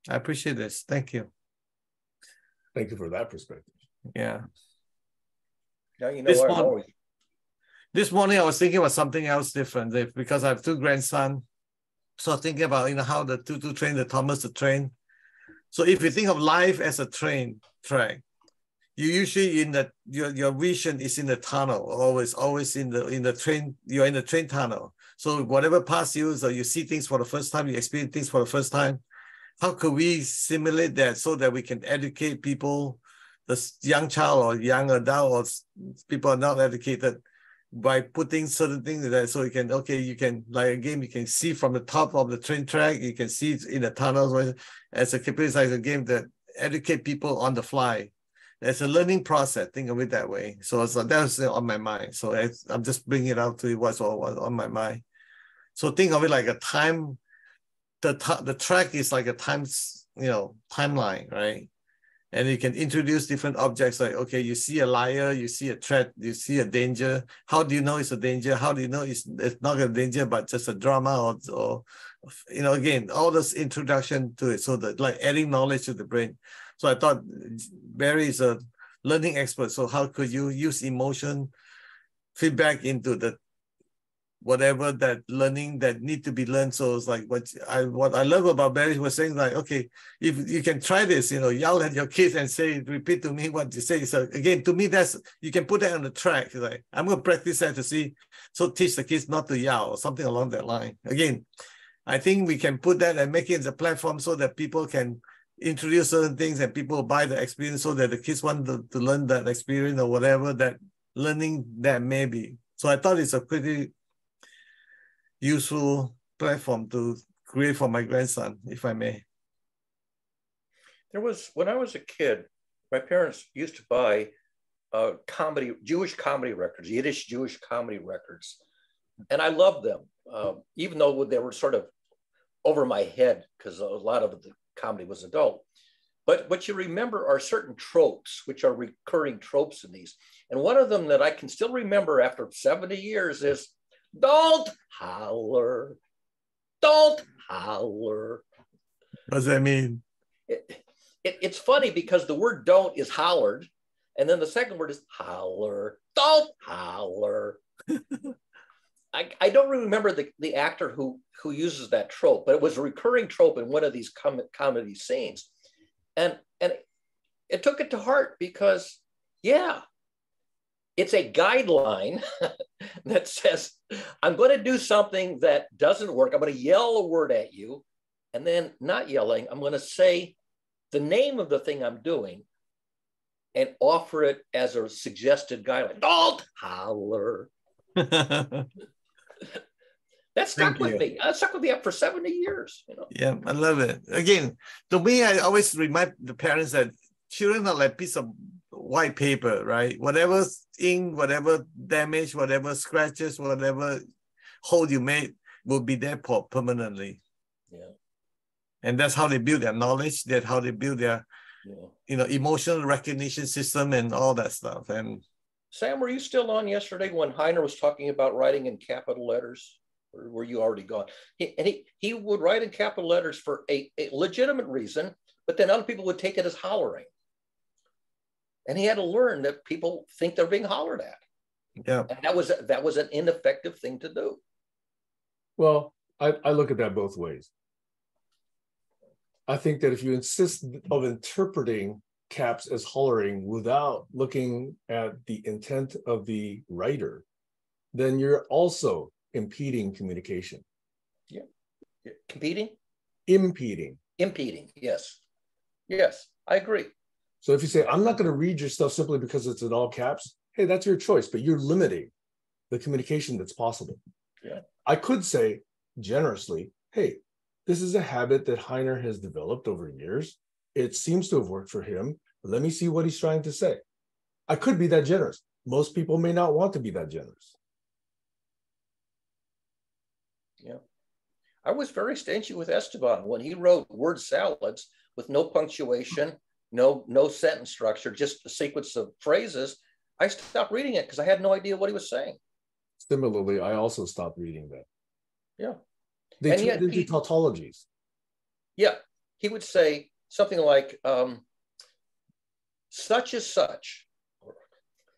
I appreciate this. Thank you. Thank you for that perspective. Yeah. Now you know this morning I was thinking about something else different because I have two grandsons. So thinking about how the two train, the Thomas the train. So if you think of life as a train track, you usually your vision is in the tunnel, always in the train. You're in the train tunnel. So whatever passes you, so you see things for the first time, you experience things for the first time. How could we simulate that so that we can educate people, the young child or young adult or people are not educated, by putting certain things there, so you can you can see from the top of the train track, you can see in the tunnels as a capability size game that educate people on the fly. It's a learning process. Think of it that way. So that was on my mind. So I'm just bringing it out to you what's on my mind. So think of it like a time. The track is like a timeline, right? And you can introduce different objects like, okay, you see a liar, you see a threat, you see a danger. How do you know it's a danger? How do you know it's not a danger, but just a drama or again, all this introduction to it. So that like adding knowledge to the brain. So I thought Barry is a learning expert. So how could you use emotion feedback into the whatever that learning that need to be learned? So it's like what I love about Barry was saying, like, okay, if you can try this, yell at your kids and say, repeat to me what you say. So again, to me, you can put that on the track. Like, I'm going to practice that to see, so teach the kids not to yell or something along that line. Again, I think we can put that and make it as a platform so that people can introduce certain things and people buy the experience so that the kids want to learn that experience or whatever that learning that may be. So I thought it's a pretty useful platform to create for my grandson, if I may. When I was a kid, my parents used to buy Jewish comedy records, Yiddish Jewish comedy records. And I loved them, even though they were sort of over my head because a lot of the comedy was adult. But what you remember are certain tropes, which are recurring tropes in these. And one of them that I can still remember after 70 years is, don't holler, don't holler. What does that mean? It's funny because the word don't is hollered. And then the second word is holler, don't holler. I don't really remember the actor who uses that trope, but it was a recurring trope in one of these comedy scenes. And it took it to heart because, yeah, it's a guideline that says, I'm going to do something that doesn't work. I'm going to yell a word at you, and then not yelling, I'm going to say the name of the thing I'm doing and offer it as a suggested guideline. Don't holler. That stuck with me. That stuck with me up for 70 years. Yeah, I love it. Again, to me, I always remind the parents that children are like a piece of white paper, right? Whatever ink, whatever damage, whatever scratches, whatever hole you made will be there permanently. Yeah. And that's how they build their knowledge. That's how they build their, emotional recognition system and all that stuff. And Sam, were you still on yesterday when Heiner was talking about writing in capital letters? Or were you already gone? He would write in capital letters for a legitimate reason, but then other people would take it as hollering. And he had to learn that people think they're being hollered at. Yeah. And that was an ineffective thing to do. Well, I look at that both ways. I think that if you insist of interpreting caps as hollering without looking at the intent of the writer, then you're also impeding communication. Yeah. Competing? Impeding. Impeding, yes. Yes, I agree. So if you say, I'm not going to read your stuff simply because it's in all caps, hey, that's your choice, but you're limiting the communication that's possible. Yeah. I could say generously, hey, this is a habit that Heiner has developed over years. It seems to have worked for him. Let me see what he's trying to say. I could be that generous. Most people may not want to be that generous. Yeah. I was very stingy with Esteban when he wrote word salads with no punctuation, no sentence structure, just a sequence of phrases. I stopped reading it because I had no idea what he was saying. Similarly, I also stopped reading that. Yeah. They turned into tautologies. Yeah. He would say something like, such is such.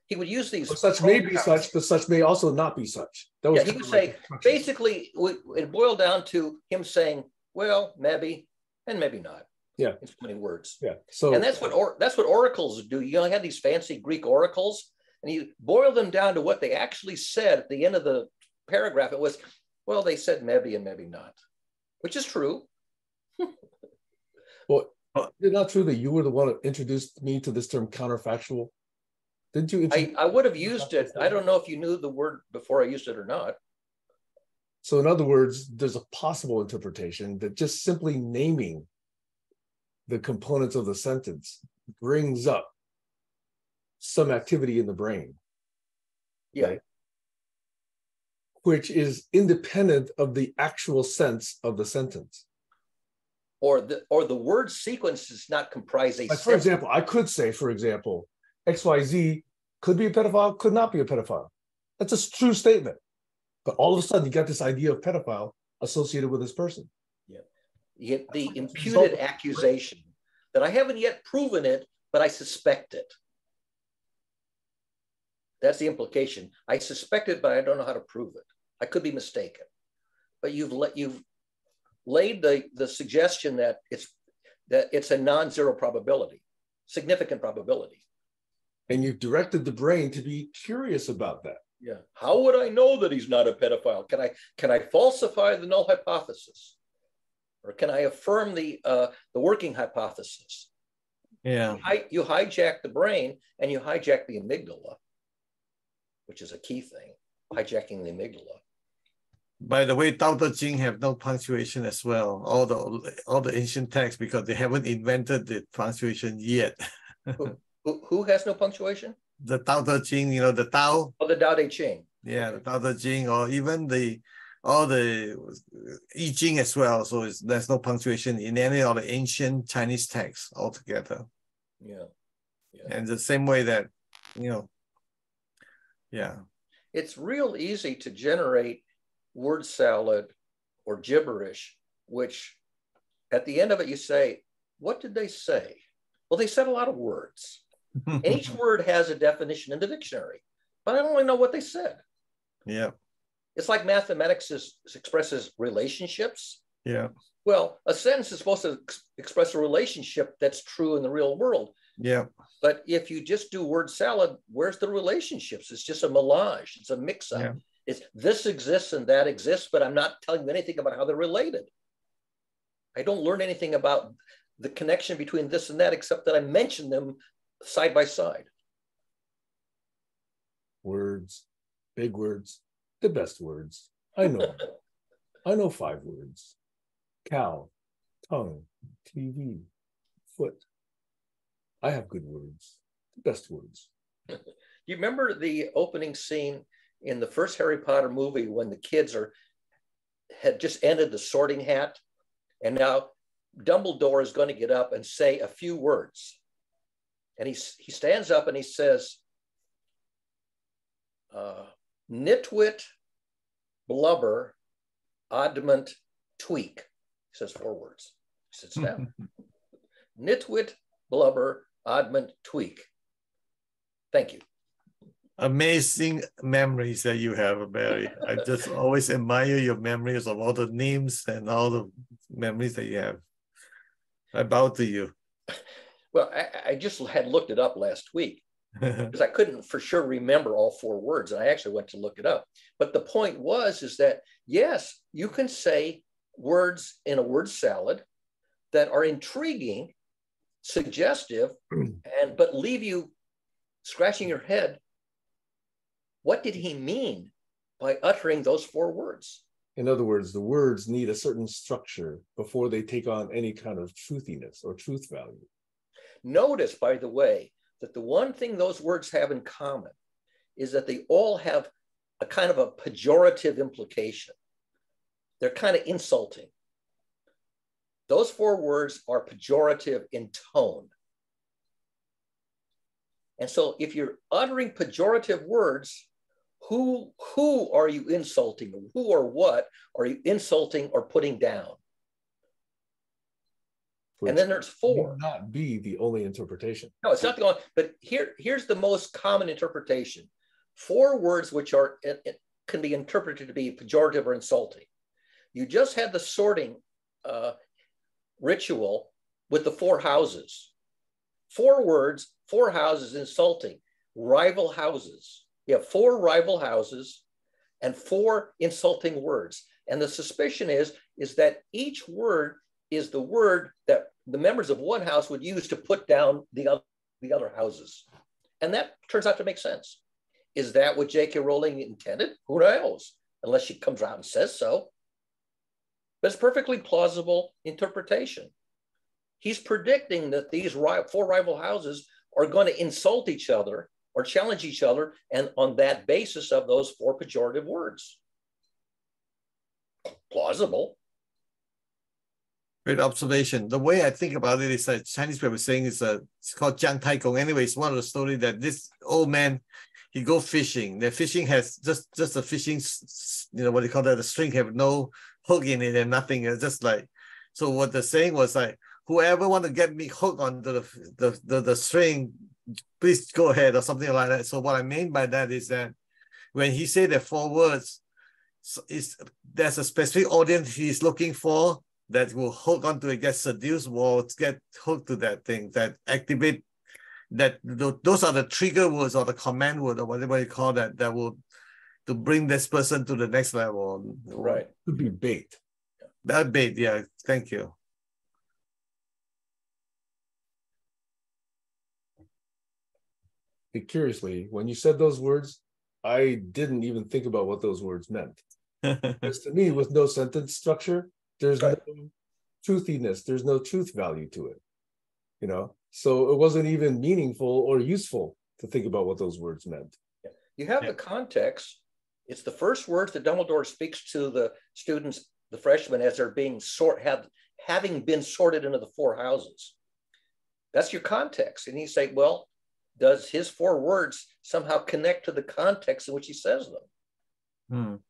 He would use these. But such may be such, but such may also not be such. That was he would say, basically, it boiled down to him saying, well, maybe, and maybe not. Yeah. In so many words. Yeah. So, and that's what oracles do. You had these fancy Greek oracles, and you boil them down to what they actually said at the end of the paragraph. It was, well, they said maybe and maybe not, which is true. Well, is it not true that you were the one who introduced me to this term counterfactual? Didn't you? I would have used it. I don't know if you knew the word before I used it or not. So in other words, there's a possible interpretation that just simply naming the components of the sentence brings up some activity in the brain. Yeah. Right? Which is independent of the actual sense of the sentence. Or the word sequence does not comprise a like, sentence. for example, I could say, for example, XYZ could be a pedophile, could not be a pedophile. That's a true statement. But all of a sudden, you got this idea of pedophile associated with this person. Yeah. The imputed accusation that I haven't yet proven it, but I suspect it. That's the implication. I suspect it, but I don't know how to prove it. I could be mistaken. But you've laid the suggestion that it's a non-zero probability, significant probability. And you've directed the brain to be curious about that. Yeah. How would I know that he's not a pedophile? Can I falsify the null hypothesis, or can I affirm the working hypothesis? Yeah. You hijack the brain and you hijack the amygdala, which is a key thing. Hijacking the amygdala. By the way, Tao Te Ching have no punctuation as well. All the ancient texts, because they haven't invented the punctuation yet. Who has no punctuation? The Tao Te Ching, the Tao. Oh, the Tao Te Ching. Yeah, the Tao Te Ching, or even all the I Ching as well. So there's no punctuation in any of the ancient Chinese texts altogether. Yeah. And the same way that, It's real easy to generate word salad or gibberish, which at the end of it, you say, what did they say? Well, they said a lot of words. And each word has a definition in the dictionary, but I don't really know what they said. Yeah. It's like mathematics expresses relationships. Yeah. Well, a sentence is supposed to express a relationship that's true in the real world. Yeah. But if you just do word salad, where's the relationships? It's just a melange. It's a mix-up. Yeah. It's this exists and that exists, but I'm not telling you anything about how they're related. I don't learn anything about the connection between this and that, except that I mention them side by side. Words, big words, the best words. I know. I know 5 words. Cow, tongue, TV, foot. I have good words, the best words. Do you remember the opening scene in the first Harry Potter movie when the kids had just ended the sorting hat, and now Dumbledore is going to get up and say a few words, and he stands up and he says, "Nitwit, blubber, oddment, tweak." He says 4 words. He sits down. Nitwit, blubber, oddment, tweak. Thank you. Amazing memories that you have, Barry. I just always admire your memories of all the names and all the memories that you have. I bow to you. Well, I just had looked it up last week because I couldn't for sure remember all 4 words, and I actually went to look it up. But the point is that, yes, you can say words in a word salad that are intriguing, suggestive, but leave you scratching your head. What did he mean by uttering those 4 words? In other words, the words need a certain structure before they take on any kind of truthiness or truth value. Notice, by the way, that the one thing those words have in common is that they all have a kind of a pejorative implication. They're kind of insulting. Those 4 words are pejorative in tone. And so if you're uttering pejorative words, who are you insulting? Who or what are you insulting or putting down? Which and then there's 4. Would not be the only interpretation. No, it's not the only, but here's the most common interpretation. 4 words which can be interpreted to be pejorative or insulting. You just had the sorting ritual with the 4 houses. 4 words, 4 houses, insulting. Rival houses. You have 4 rival houses and 4 insulting words. And the suspicion is that each word is the word that the members of one house would use to put down the other houses. And that turns out to make sense. Is that what J.K. Rowling intended? Who knows? Unless she comes out and says so. But it's perfectly plausible interpretation. He's predicting that these 4 rival houses are going to insult each other or challenge each other, and on that basis of those 4 pejorative words. Plausible. Great observation. The way I think about it is that Chinese people saying it's called Jiang Tai Gong. Anyway, it's one of the stories that this old man, he go fishing. The fishing has just a fishing, what do you call that? The string have no hook in it and nothing. It's just like, so what the saying was like, whoever want to get me hooked onto the string, please go ahead, or something like that. So what I mean by that is that when he said the 4 words, there's a specific audience he's looking for that will hook onto it, get seduced, or get hooked to that thing, that activate, that those are the trigger words or the command word or whatever you call that, that will to bring this person to the next level. Right. Could be bait. That bait, yeah. Thank you. Curiously, when you said those words, I didn't even think about what those words meant. Because to me, with no sentence structure, there's no truthiness, there's no truth value to it, So it wasn't even meaningful or useful to think about what those words meant. You have the context. It's the first words that Dumbledore speaks to the students, the freshmen, as they're being having been sorted into the 4 houses. That's your context. And you say, well, does his 4 words somehow connect to the context in which he says them?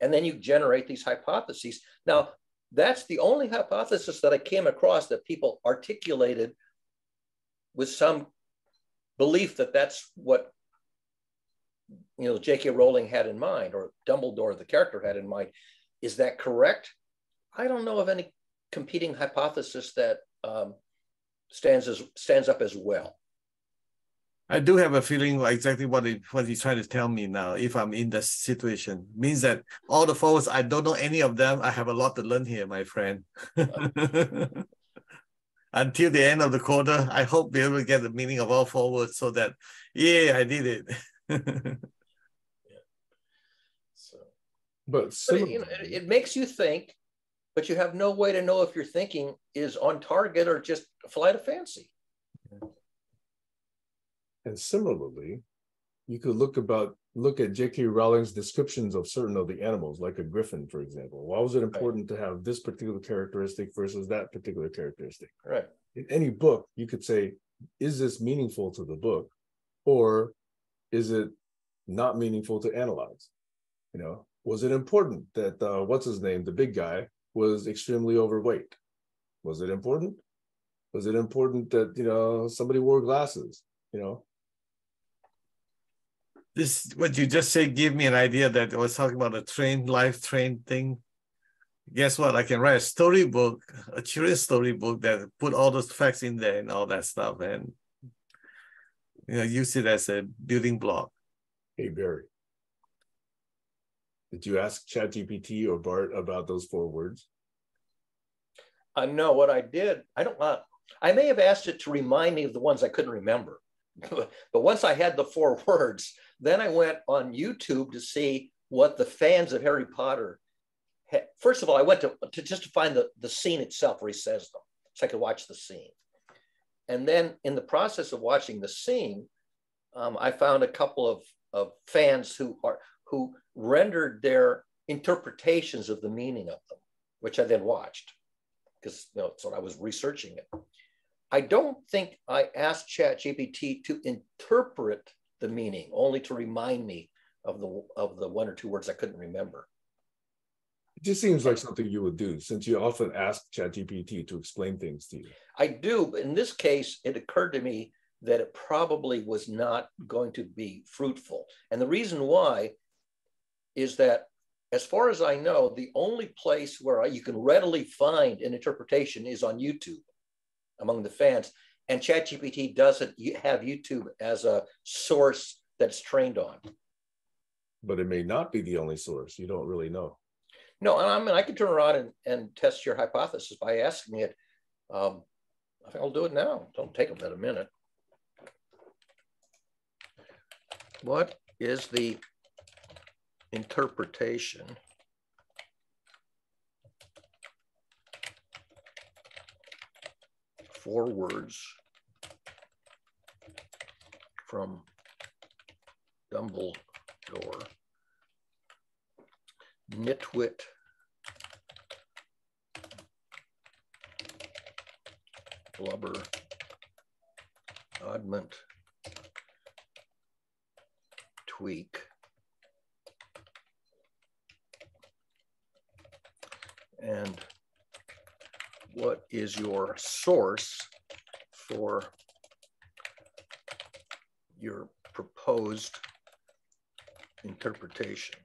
And then you generate these hypotheses. Now, that's the only hypothesis that I came across that people articulated with some belief that that's what J.K. Rowling had in mind, or Dumbledore, the character, had in mind. Is that correct? I don't know of any competing hypothesis that stands up as well. I do have a feeling like exactly what he's trying to tell me now. If I'm in this situation, means that all the 4 words, I don't know any of them. I have a lot to learn here, my friend. Until the end of the quarter, I hope be able to get the meaning of all 4 words, so that, yeah, I did it. But it makes you think, but you have no way to know if your thinking is on target or just a flight of fancy. And similarly, you could look at J.K. Rowling's descriptions of certain of the animals, like a griffin, for example. Why was it important to have this particular characteristic versus that particular characteristic? Right. In any book, you could say, is this meaningful to the book, or is it not meaningful to analyze? Was it important that what's his name, the big guy, was extremely overweight? Was it important? Was it important that somebody wore glasses? This, what you just said, gave me an idea that I was talking about a life train thing. Guess what? I can write a storybook, a children's storybook that put all those facts in there and all that stuff, and use it as a building block. Hey, Barry, did you ask ChatGPT or Bart about those 4 words? No, what I did, I may have asked it to remind me of the ones I couldn't remember. But once I had the 4 words, then I went on YouTube to see what the fans of Harry Potter had. First of all, I went to find the scene itself where he says them, so I could watch the scene. And then in the process of watching the scene, I found a couple of fans who rendered their interpretations of the meaning of them, which I then watched, because so I was researching it. I don't think I asked ChatGPT to interpret the meaning, only to remind me of the 1 or 2 words I couldn't remember. It just seems like something you would do, since you often ask ChatGPT to explain things to you. I do, but in this case, it occurred to me that it probably was not going to be fruitful. And the reason why is that, as far as I know, the only place where you can readily find an interpretation is on YouTube among the fans. And ChatGPT doesn't have YouTube as a source that's trained on. But it may not be the only source. You don't really know. No, and I can turn around and test your hypothesis by asking it. I think I'll do it now. Don't take about a minute. What is the interpretation for words from Dumbledore, nitwit, blubber, oddment, tweak, and what is your source for your proposed interpretation?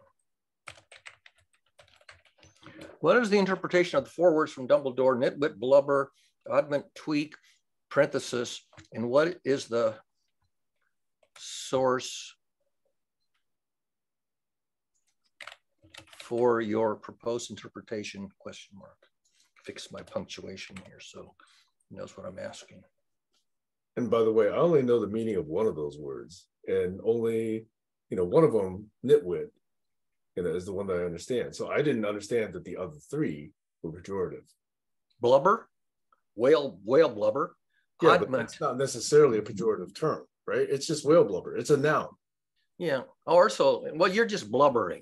What is the interpretation of the four words from Dumbledore, nitwit, blubber, oddment, tweak, parenthesis, and what is the source for your proposed interpretation, question mark? Fix my punctuation here so he knows what I'm asking. And by the way, I only know the meaning of one of those words, and only, one of them, nitwit, is the one that I understand. So I didn't understand that the other three were pejorative. Blubber, whale blubber. Yeah, but that's not necessarily a pejorative term, right? It's just whale blubber. It's a noun. Yeah. Or so, well, you're just blubbering.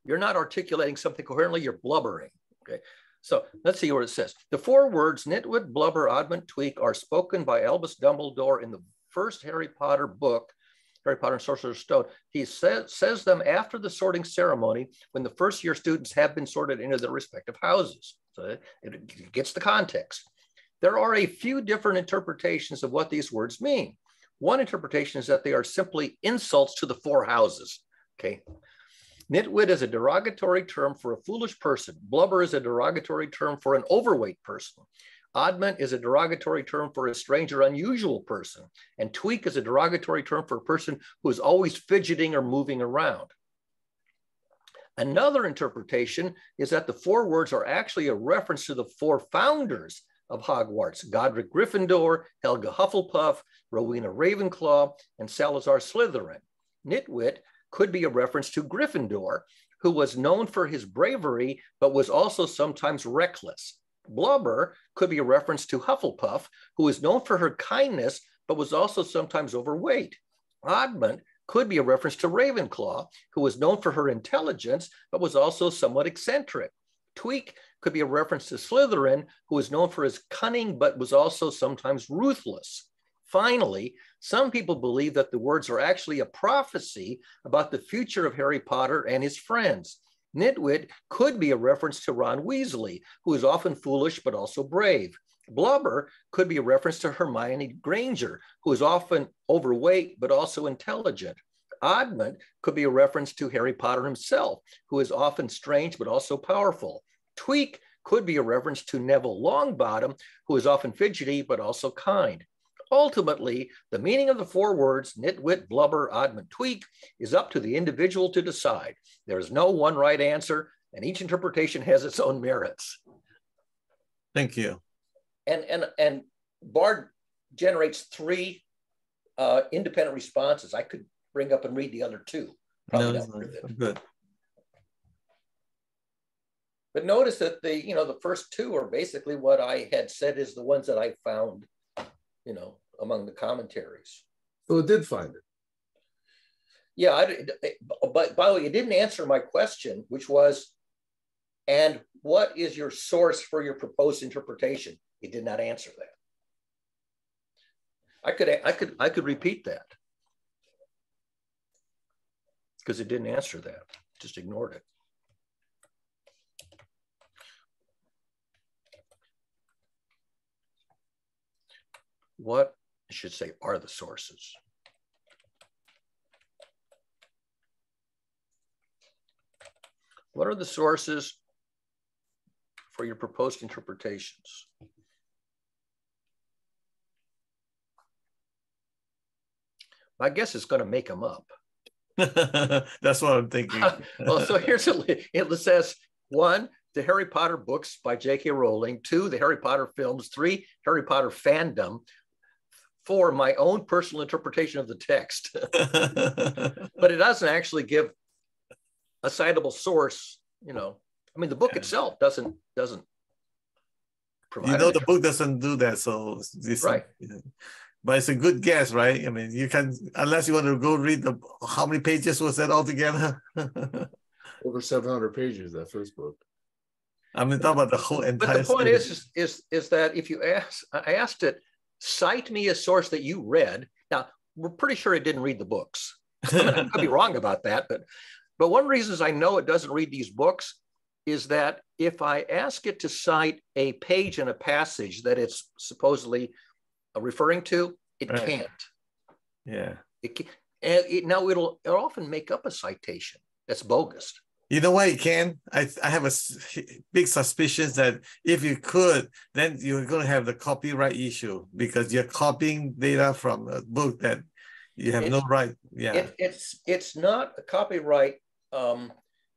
You're not articulating something coherently. You're blubbering. Okay. So let's see what it says. The four words nitwit, blubber, oddment, tweak are spoken by Albus Dumbledore in the first Harry Potter book, Harry Potter and Sorcerer's Stone. He says them after the sorting ceremony when the first year students have been sorted into their respective houses. So it gets the context. There are a few different interpretations of what these words mean. One interpretation is that they are simply insults to the four houses. Okay. Nitwit is a derogatory term for a foolish person. Blubber is a derogatory term for an overweight person. Oddment is a derogatory term for a strange or unusual person. And tweak is a derogatory term for a person who is always fidgeting or moving around. Another interpretation is that the four words are actually a reference to the four founders of Hogwarts: Godric Gryffindor, Helga Hufflepuff, Rowena Ravenclaw, and Salazar Slytherin. Nitwit could be a reference to Gryffindor, who was known for his bravery, but was also sometimes reckless. Blubber could be a reference to Hufflepuff, who was known for her kindness, but was also sometimes overweight. Oddment could be a reference to Ravenclaw, who was known for her intelligence, but was also somewhat eccentric. Tweak could be a reference to Slytherin, who was known for his cunning, but was also sometimes ruthless. Finally, some people believe that the words are actually a prophecy about the future of Harry Potter and his friends. Nitwit could be a reference to Ron Weasley, who is often foolish but also brave. Blubber could be a reference to Hermione Granger, who is often overweight but also intelligent. Oddment could be a reference to Harry Potter himself, who is often strange but also powerful. Tweak could be a reference to Neville Longbottom, who is often fidgety but also kind. Ultimately, the meaning of the four words, nitwit, blubber, oddment, tweak, is up to the individual to decide. There is no one right answer, and each interpretation has its own merits. Thank you. And Bard generates three independent responses. I could bring up and read the other two. No, good. But notice that the first two are basically what I had said is the ones that I found, among the commentaries. So it did find it. Yeah, but by the way, it didn't answer my question, which was, and what is your source for your proposed interpretation? It did not answer that. I could repeat that because it didn't answer that. Just ignored it. What, I should say, are the sources? What are the sources for your proposed interpretations? My guess is going to make them up. That's what I'm thinking. Well, so here's it says: 1, the Harry Potter books by J.K. Rowling; 2, the Harry Potter films; 3, Harry Potter fandom; 4, my own personal interpretation of the text. But it doesn't actually give a citable source. I mean, the book itself doesn't provide. The book doesn't do that, so this right. but it's a good guess, right? I mean, you can, unless you want to go read how many pages was that altogether? Over 700 pages, that first book. I mean, talk about the whole entire. But the point series. is that if you I asked it, cite me a source that you read. Now, we're pretty sure it didn't read the books. I mean, I could be wrong about that, but one of the reasons I know it doesn't read these books is that if I ask it to cite a page and a passage that it's supposedly referring to, it Right. can't. Yeah. Now it'll often make up a citation that's bogus. You know why it can? I have a big suspicion that if you could, then you're going to have the copyright issue because you're copying data from a book that you have no right. Yeah. It's not a copyright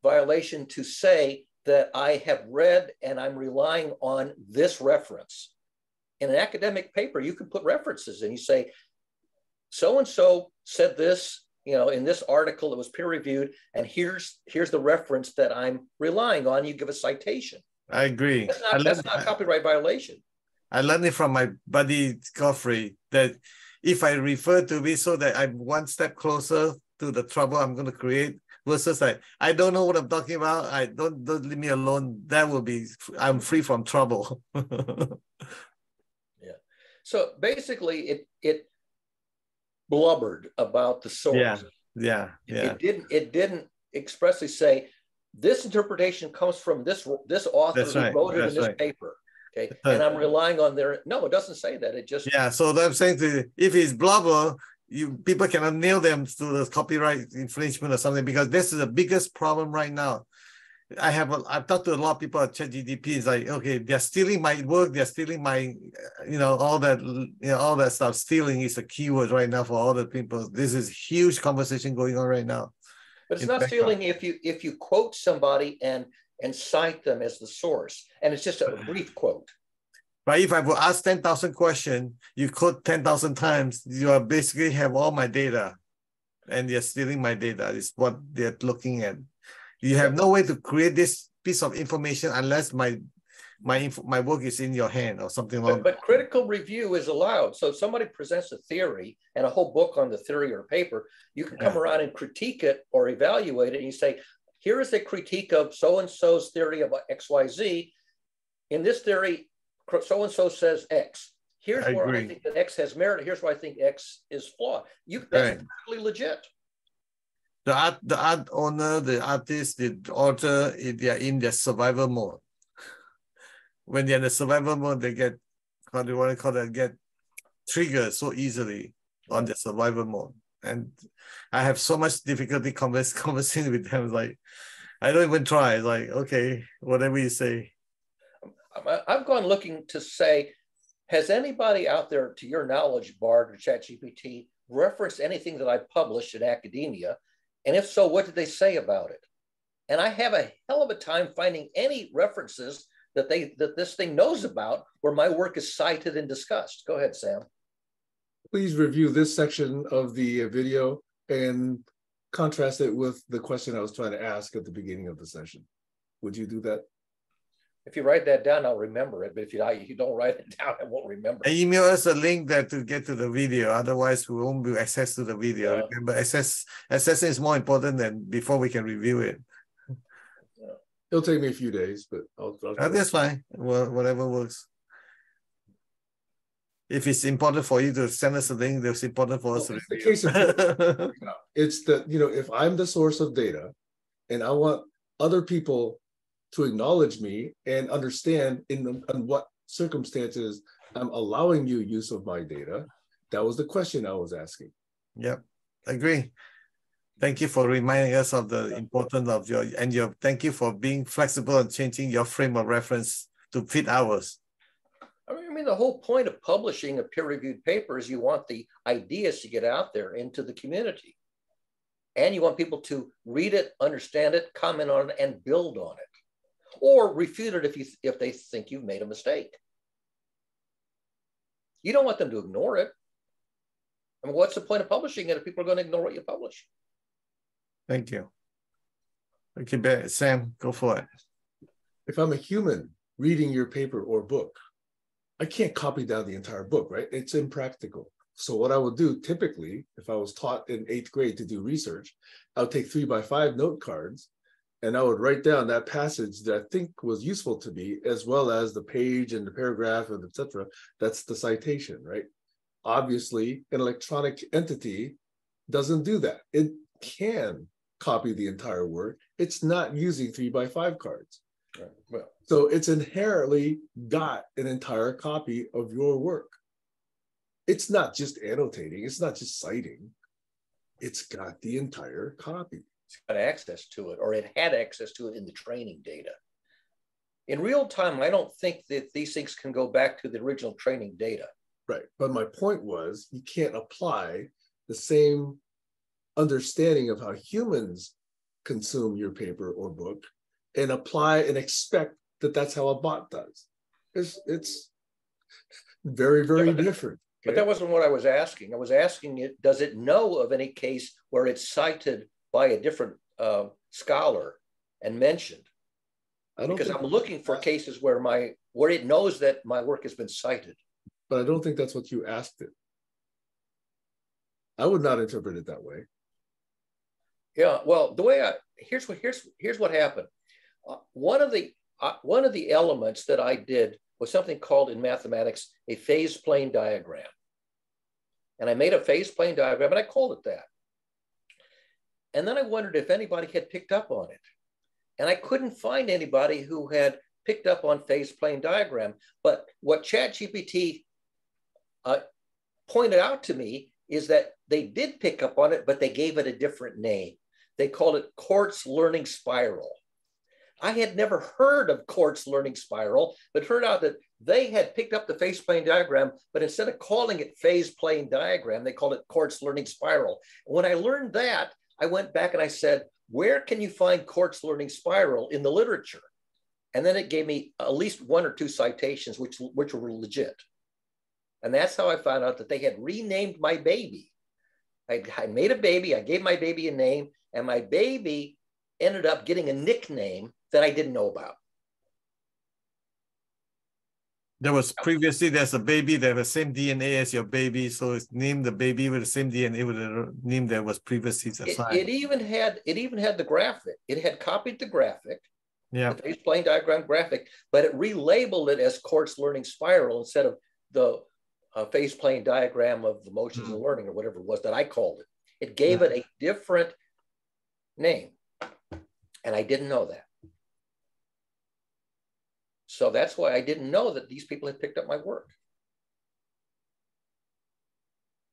violation to say that I have read and I'm relying on this reference. In an academic paper, you can put references and you say, so-and-so said this, in this article, it was peer reviewed, and here's the reference that I'm relying on. You give a citation. I agree. That's not a copyright violation. I learned it from my buddy Godfrey that if I refer to it so that I'm one step closer to the trouble I'm going to create, versus like, I don't know what I'm talking about. I don't leave me alone. That will be, I'm free from trouble. Yeah. So basically it blubbered about the source. Yeah. It didn't expressly say this interpretation comes from this author who wrote it in this paper. Okay. And I'm relying on no, it doesn't say that. It just so I'm saying if it's blubber, people cannot nail them to the copyright infringement or something, because this is the biggest problem right now. I've talked to a lot of people at ChatGPT. It's like, okay, they're stealing my work, they're stealing my, all that stuff. Stealing is a keyword right now for all the people. This is huge conversation going on right now. But it's not stealing if you quote somebody and cite them as the source, and it's just a brief quote. But if I will ask 10,000 questions, you quote 10,000 times, you are basically have all my data, and you're stealing my data. Is what they're looking at. You have no way to create this piece of information unless my work is in your hand or something like that. But critical review is allowed. So if somebody presents a theory and a whole book on the theory or paper, you can come around and critique it or evaluate it. And you say, here is a critique of so-and-so's theory about XYZ. In this theory, so-and-so says X. Here's where I think that X has merit. Here's where I think X is flawed. That's perfectly legit. The art owner, the artist, the author, they are in their survival mode. When they're in the survival mode, they get, what do you want to call that, get triggered so easily on the survival mode. And I have so much difficulty conversing with them. Like, I don't even try. It's like, okay, whatever you say. I've gone looking to say, has anybody out there, to your knowledge, Bard or ChatGPT, referenced anything that I published in academia? And if so, what did they say about it? And I have a hell of a time finding any references that this thing knows about where my work is cited and discussed. Go ahead, Sam. Please review this section of the video and contrast it with the question I was trying to ask at the beginning of the session. Would you do that? If you write that down, I'll remember it. But if you don't write it down, I won't remember. Email us a link to get to the video. Otherwise, we won't be access to the video. Yeah. Remember, accessing is more important than before we can review it. Yeah. It'll take me a few days, but I'll that's fine. Well, whatever works. If it's important for you to send us a link, it's important for us to review. The case of it's that, if I'm the source of data and I want other people to acknowledge me and understand in what circumstances I'm allowing you use of my data. That was the question I was asking. Yep, agree. Thank you for reminding us of the importance of thank you for being flexible and changing your frame of reference to fit ours. I mean, the whole point of publishing a peer-reviewed paper is you want the ideas to get out there into the community. And you want people to read it, understand it, comment on it, and build on it. Or refute it if they think you've made a mistake. You don't want them to ignore it. I mean, what's the point of publishing it if people are going to ignore what you publish? Thank you. Okay, Sam, go for it. If I'm a human reading your paper or book, I can't copy down the entire book, right? It's impractical. So what I would do typically, if I was taught in 8th grade to do research, I would take 3x5 note cards and I would write down that passage that I think was useful to me, as well as the page and the paragraph and etc. That's the citation, right? Obviously, an electronic entity doesn't do that. It can copy the entire work. It's not using 3x5 cards. Right. Well, so it's inherently got an entire copy of your work. It's not just annotating. It's not just citing. It's got the entire copy. It's got access to it, or it had access to it in the training data. In real time, I don't think that these things can go back to the original training data. Right. But my point was, you can't apply the same understanding of how humans consume your paper or book and apply and expect that that's how a bot does. It's very, very different. But that wasn't what I was asking. I was asking it, does it know of any case where it's cited by a different scholar and mentioned? Because I'm looking for cases where it knows that my work has been cited. But I don't think that's what you asked it. I would not interpret it that way. Yeah, well, the way here's what happened. One of the elements that I did was something called in mathematics a phase plane diagram. And I made a phase plane diagram and I called it that. And then I wondered if anybody had picked up on it. And I couldn't find anybody who had picked up on phase plane diagram. But what ChatGPT pointed out to me is that they did pick up on it, but they gave it a different name. They called it quartz learning spiral. I had never heard of quartz learning spiral, but it turned out that they had picked up the phase plane diagram, but instead of calling it phase plane diagram, they called it quartz learning spiral. And when I learned that, I went back and I said, where can you find quartz learning spiral in the literature? And then it gave me at least 1 or 2 citations, which were legit. And that's how I found out that they had renamed my baby. I made a baby, I gave my baby a name, and my baby ended up getting a nickname that I didn't know about. There was previously, there's a baby that has the same DNA as your baby, so it's named the baby with the same DNA with the name that was previously assigned. It even had the graphic. It had copied the graphic, the phase plane diagram graphic, but it relabeled it as quartz learning spiral instead of the phase plane diagram of the motions of learning or whatever it was that I called it. It gave it a different name, and I didn't know that. So that's why I didn't know that these people had picked up my work.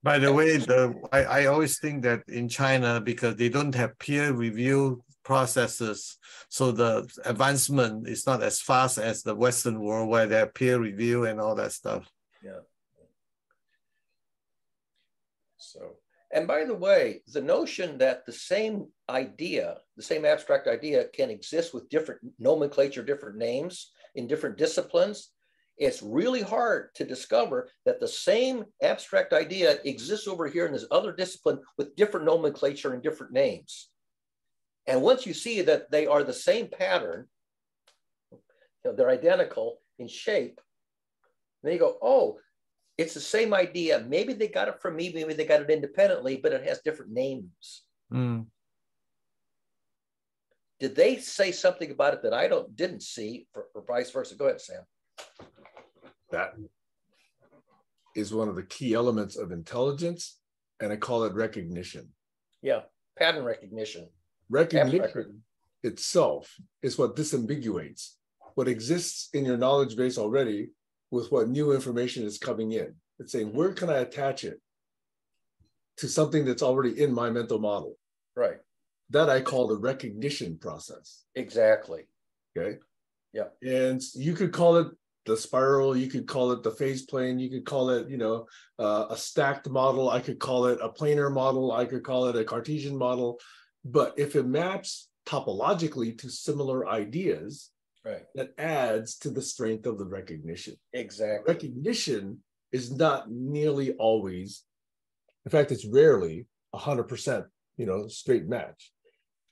By the way, I always think that in China, because they don't have peer review processes, so the advancement is not as fast as the Western world where they have peer review and all that stuff. Yeah. So, and by the way, the notion that the same idea, the same abstract idea can exist with different nomenclature, different names in different disciplines, it's really hard to discover that the same abstract idea exists over here in this other discipline with different nomenclature and different names. And once you see that they are the same pattern, they're identical in shape, then you go, oh, it's the same idea. Maybe they got it from me, maybe they got it independently, but it has different names. Did they say something about it that I didn't see, or vice versa? Go ahead, Sam. That is one of the key elements of intelligence, and I call it recognition. Yeah, pattern recognition. Recognition itself is what disambiguates what exists in your knowledge base already with what new information is coming in. It's saying, where can I attach it to something that's already in my mental model? Right. That I call the recognition process. Exactly. Okay. Yeah. And you could call it the spiral, you could call it the phase plane, you could call it, a stacked model, I could call it a planar model, I could call it a Cartesian model. But if it maps topologically to similar ideas, right, that adds to the strength of the recognition. Exactly. Recognition is not nearly always, in fact, it's rarely 100%, straight match.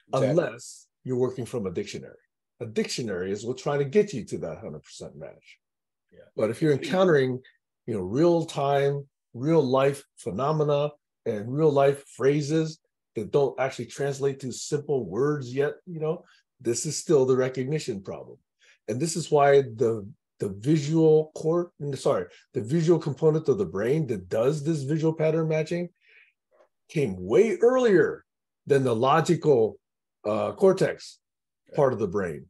Exactly. Unless you're working from a dictionary. A dictionary is what's trying to get you to that 100% match. Yeah. But if you're encountering, real-time real life phenomena and real life phrases that don't actually translate to simple words yet, this is still the recognition problem. And this is why the visual the visual component of the brain that does this visual pattern matching came way earlier than the logical cortex part of the brain.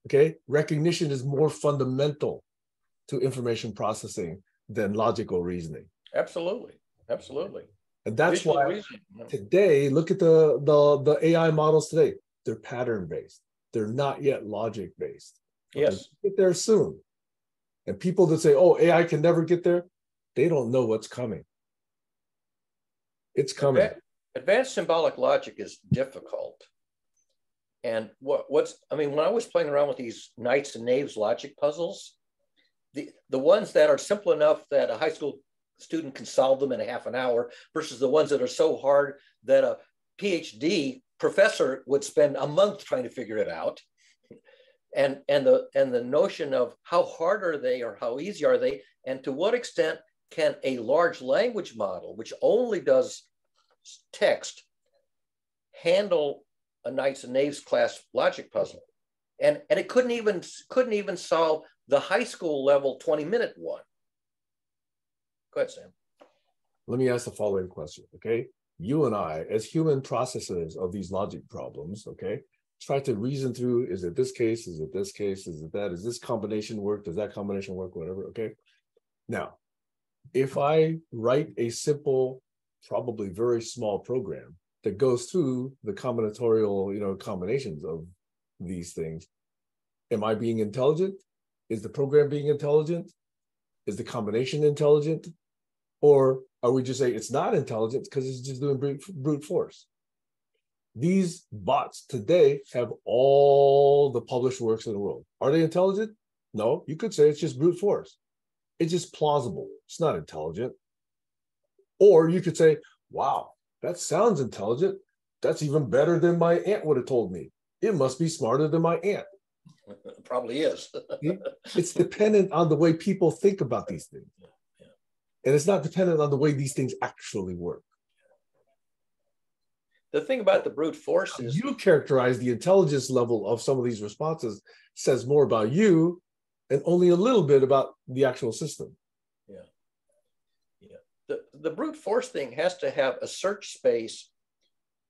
Okay, recognition is more fundamental to information processing than logical reasoning. Absolutely, absolutely. And that's Visual why reasoning. today, look at the AI models today. They're pattern based. They're not yet logic based. Yes. They'll get there soon. And people that say, "Oh, AI can never get there," they don't know what's coming. It's coming. Advanced symbolic logic is difficult. And when I was playing around with these knights and knaves logic puzzles, the ones that are simple enough that a high school student can solve them in a half an hour versus the ones that are so hard that a PhD professor would spend a month trying to figure it out. And the notion of how hard are they or how easy are they, and to what extent can a large language model, which only does text, handle a knights and knaves class logic puzzle? And it couldn't even solve the high school level 20-minute one. Go ahead, Sam. Let me ask the following question, okay? You and I, as human processors of these logic problems, okay, try to reason through, is it this case? Is it this case? Is it that? Is this combination work? Does that combination work? Whatever, okay? Now, if I write a simple, probably very small program that goes through the combinatorial, combinations of these things, am I being intelligent? Is the program being intelligent? Is the combination intelligent? Or are we just saying it's not intelligent because it's just doing brute force? These bots today have all the published works in the world. Are they intelligent? No, you could say it's just brute force. It's just plausible. It's not intelligent. Or you could say, wow, that sounds intelligent. That's even better than my aunt would have told me. It must be smarter than my aunt. It probably is. It's dependent on the way people think about these things. Yeah. And it's not dependent on the way these things actually work. The thing about the brute force is you characterize the intelligence level of some of these responses says more about you and only a little bit about the actual system. Yeah. The brute force thing has to have a search space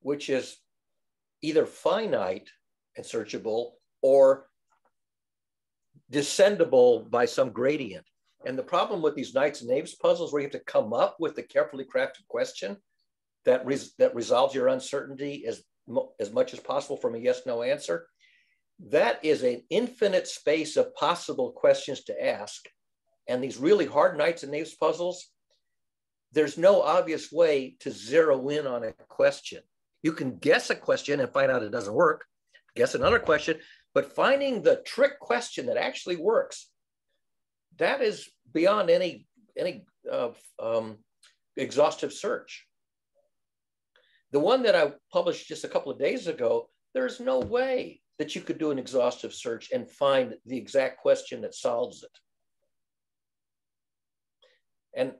which is either finite and searchable or descendable by some gradient. And the problem with these knights and knaves puzzles, where you have to come up with a carefully crafted question that resolves your uncertainty as much as possible from a yes/no answer, that is an infinite space of possible questions to ask. And these really hard knights and knaves puzzles, there's no obvious way to zero in on a question. You can guess a question and find out it doesn't work, guess another question, but finding the trick question that actually works, that is beyond any exhaustive search. The one that I published just a couple of days ago, there's no way that you could do an exhaustive search and find the exact question that solves it.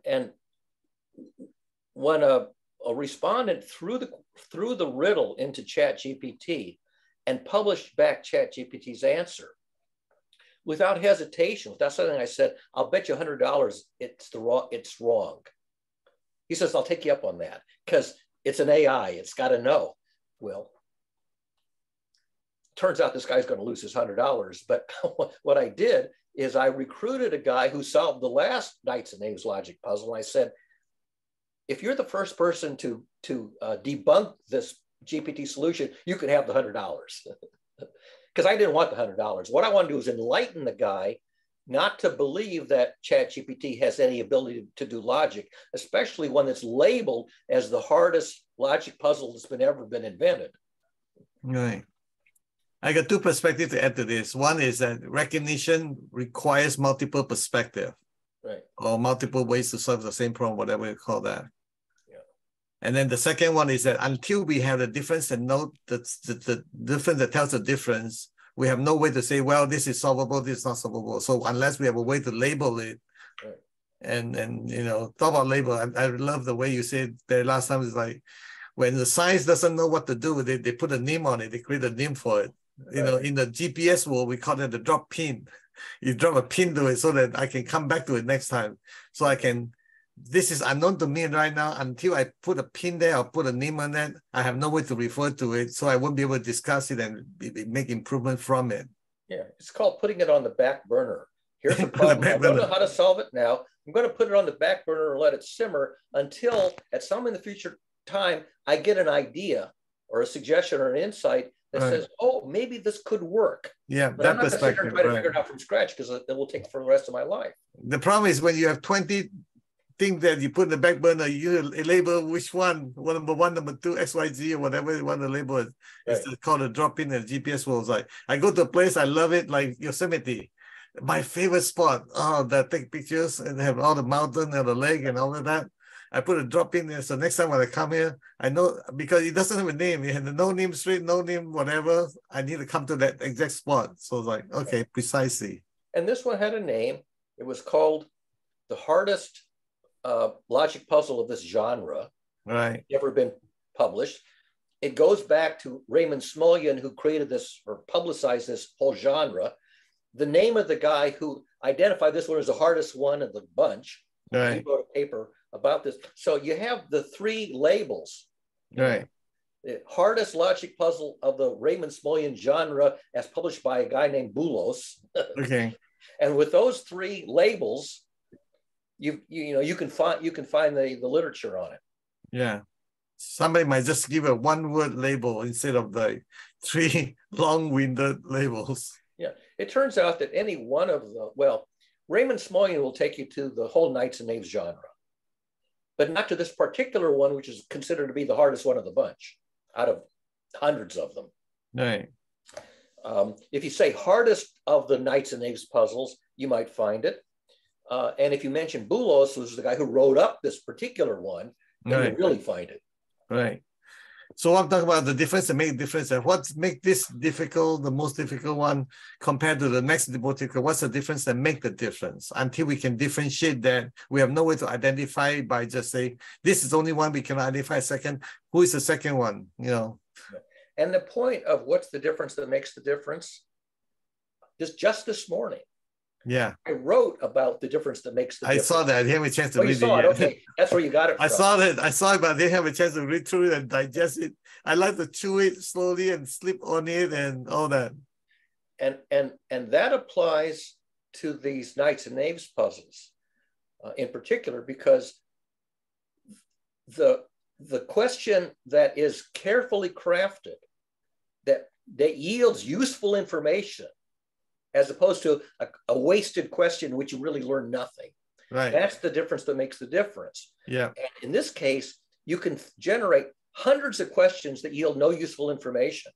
And when a respondent threw the riddle into ChatGPT and published back ChatGPT's answer, without hesitation, without something, I said, I'll bet you $100 it's wrong. He says, I'll take you up on that because it's an AI, it's got to know. Well, turns out this guy's going to lose his $100. But what I did is I recruited a guy who solved the last Knights and Knaves logic puzzle. And I said, if you're the first person to debunk this GPT solution, you can have the $100. Because I didn't want the $100. What I want to do is enlighten the guy not to believe that ChatGPT has any ability to do logic, especially one that's labeled as the hardest logic puzzle that's ever been invented. Right. I got two perspectives to add to this. One is that recognition requires multiple perspectives, right, or multiple ways to solve the same problem, whatever you call that. Yeah. And then the second one is that until we have the difference and know the difference that tells the difference, we have no way to say, well, this is solvable, this is not solvable. So unless we have a way to label it, right, And you know, talk about label. I love the way you said there last time. Is like when the science doesn't know what to do with it, they put a name on it. They create a name for it. You know, in the GPS world, we call it the drop pin. You drop a pin to it so that I can come back to it next time. So I can. This is unknown to me right now. Until I put a pin there or put a name on that, I have no way to refer to it. So I won't be able to discuss it and make improvement from it. Yeah, it's called putting it on the back burner. Here's the problem. I don't know how to solve it now. I'm going to put it on the back burner and let it simmer until at some in the future time, I get an idea or a suggestion or an insight that says, oh, maybe this could work. Yeah, but that I'm not perspective. Try to figure it out from scratch because it will take for the rest of my life. The problem is when you have 20 things that you put in the back burner, you label which one, number one, number two, XYZ, or whatever you want to label it. It's called a drop-in and GPS world. Like I go to a place, I love it, like Yosemite. My favorite spot. Oh, that take pictures and have all the mountain and the lake and all of that. I put a drop in there. So next time when I come here, I know because it doesn't have a name. It had no name street, no name, whatever. I need to come to that exact spot. So it's like, okay, precisely. And this one had a name. It was called the hardest logic puzzle of this genre. Right. Ever been published. It goes back to Raymond Smullyan, who created this or publicized this whole genre. The name of the guy who identified this one as the hardest one of the bunch. Right. He wrote a paper about this. So you have the three labels. Right. The hardest logic puzzle of the Raymond Smullyan genre, as published by a guy named Boulos. Okay. And with those three labels, you can find the literature on it. Yeah. Somebody might just give a one-word label instead of the three long-winded labels. Yeah. It turns out that any one of the, Raymond Smullyan will take you to the whole Knights and Knaves genre, but not to this particular one, which is considered to be the hardest one of the bunch out of hundreds of them. Right. If you say hardest of the Knights and Knaves puzzles, you might find it. And if you mention Boulos, who's the guy who wrote up this particular one, then you really find it. Right. So I'm talking about the difference that make difference. And what make this difficult, the most difficult one, compared to the next most difficult? What's the difference that make the difference? Until we can differentiate that, we have no way to identify by just saying, this is only one we can identify. Second, who is the second one? You know. And the point of what's the difference that makes the difference is just this morning. Yeah. I wrote about the difference that makes the difference. I saw that. I didn't have a chance to read it yet. Okay, that's where you got it from. I saw it, but I didn't have a chance to read through it and digest it. I like to chew it slowly and sleep on it and all that. And that applies to these Knights and Knaves puzzles in particular, because the question that is carefully crafted that yields useful information, as opposed to a wasted question, which you really learn nothing. Right. That's the difference that makes the difference. Yeah. And in this case, you can generate hundreds of questions that yield no useful information.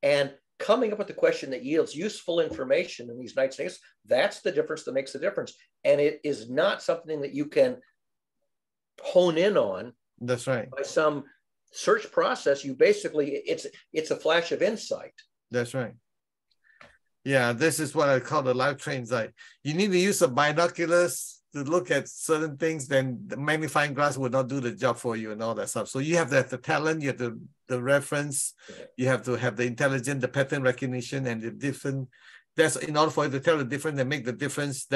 And coming up with the question that yields useful information in these Knights and Knaves, that's the difference that makes the difference. And it is not something that you can hone in on. That's right. By some search process. You basically, it's a flash of insight. That's right. Yeah, this is what I call the live trains. Like you need to use the binoculars to look at certain things, then the magnifying glass will not do the job for you and all that stuff. So you have to have the talent, you have the reference, you have to have the intelligence, the pattern recognition, and the different. That's in order for you to tell the difference and make the difference.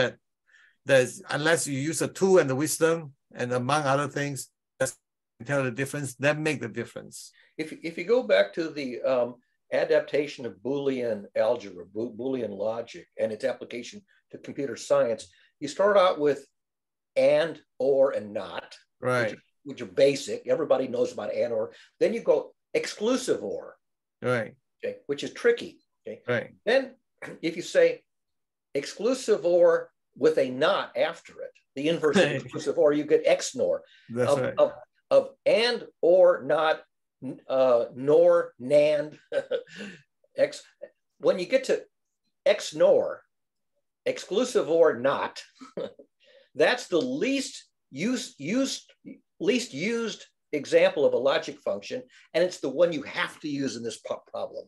There's unless you use a tool and the wisdom and among other things, that's tell the difference. That make the difference. If you go back to the adaptation of Boolean algebra, Boolean logic, and its application to computer science, you start out with and, or, and not, right? Which are basic. Everybody knows about and, or. Then you go exclusive or, right? Okay, which is tricky. Okay, right. Then if you say exclusive or with a not after it, the inverse of exclusive or, you get XNOR. That's right. Of and, or, not, nor, NAND, X. When you get to XNOR, exclusive or not, that's the least used example of a logic function, and it's the one you have to use in this problem.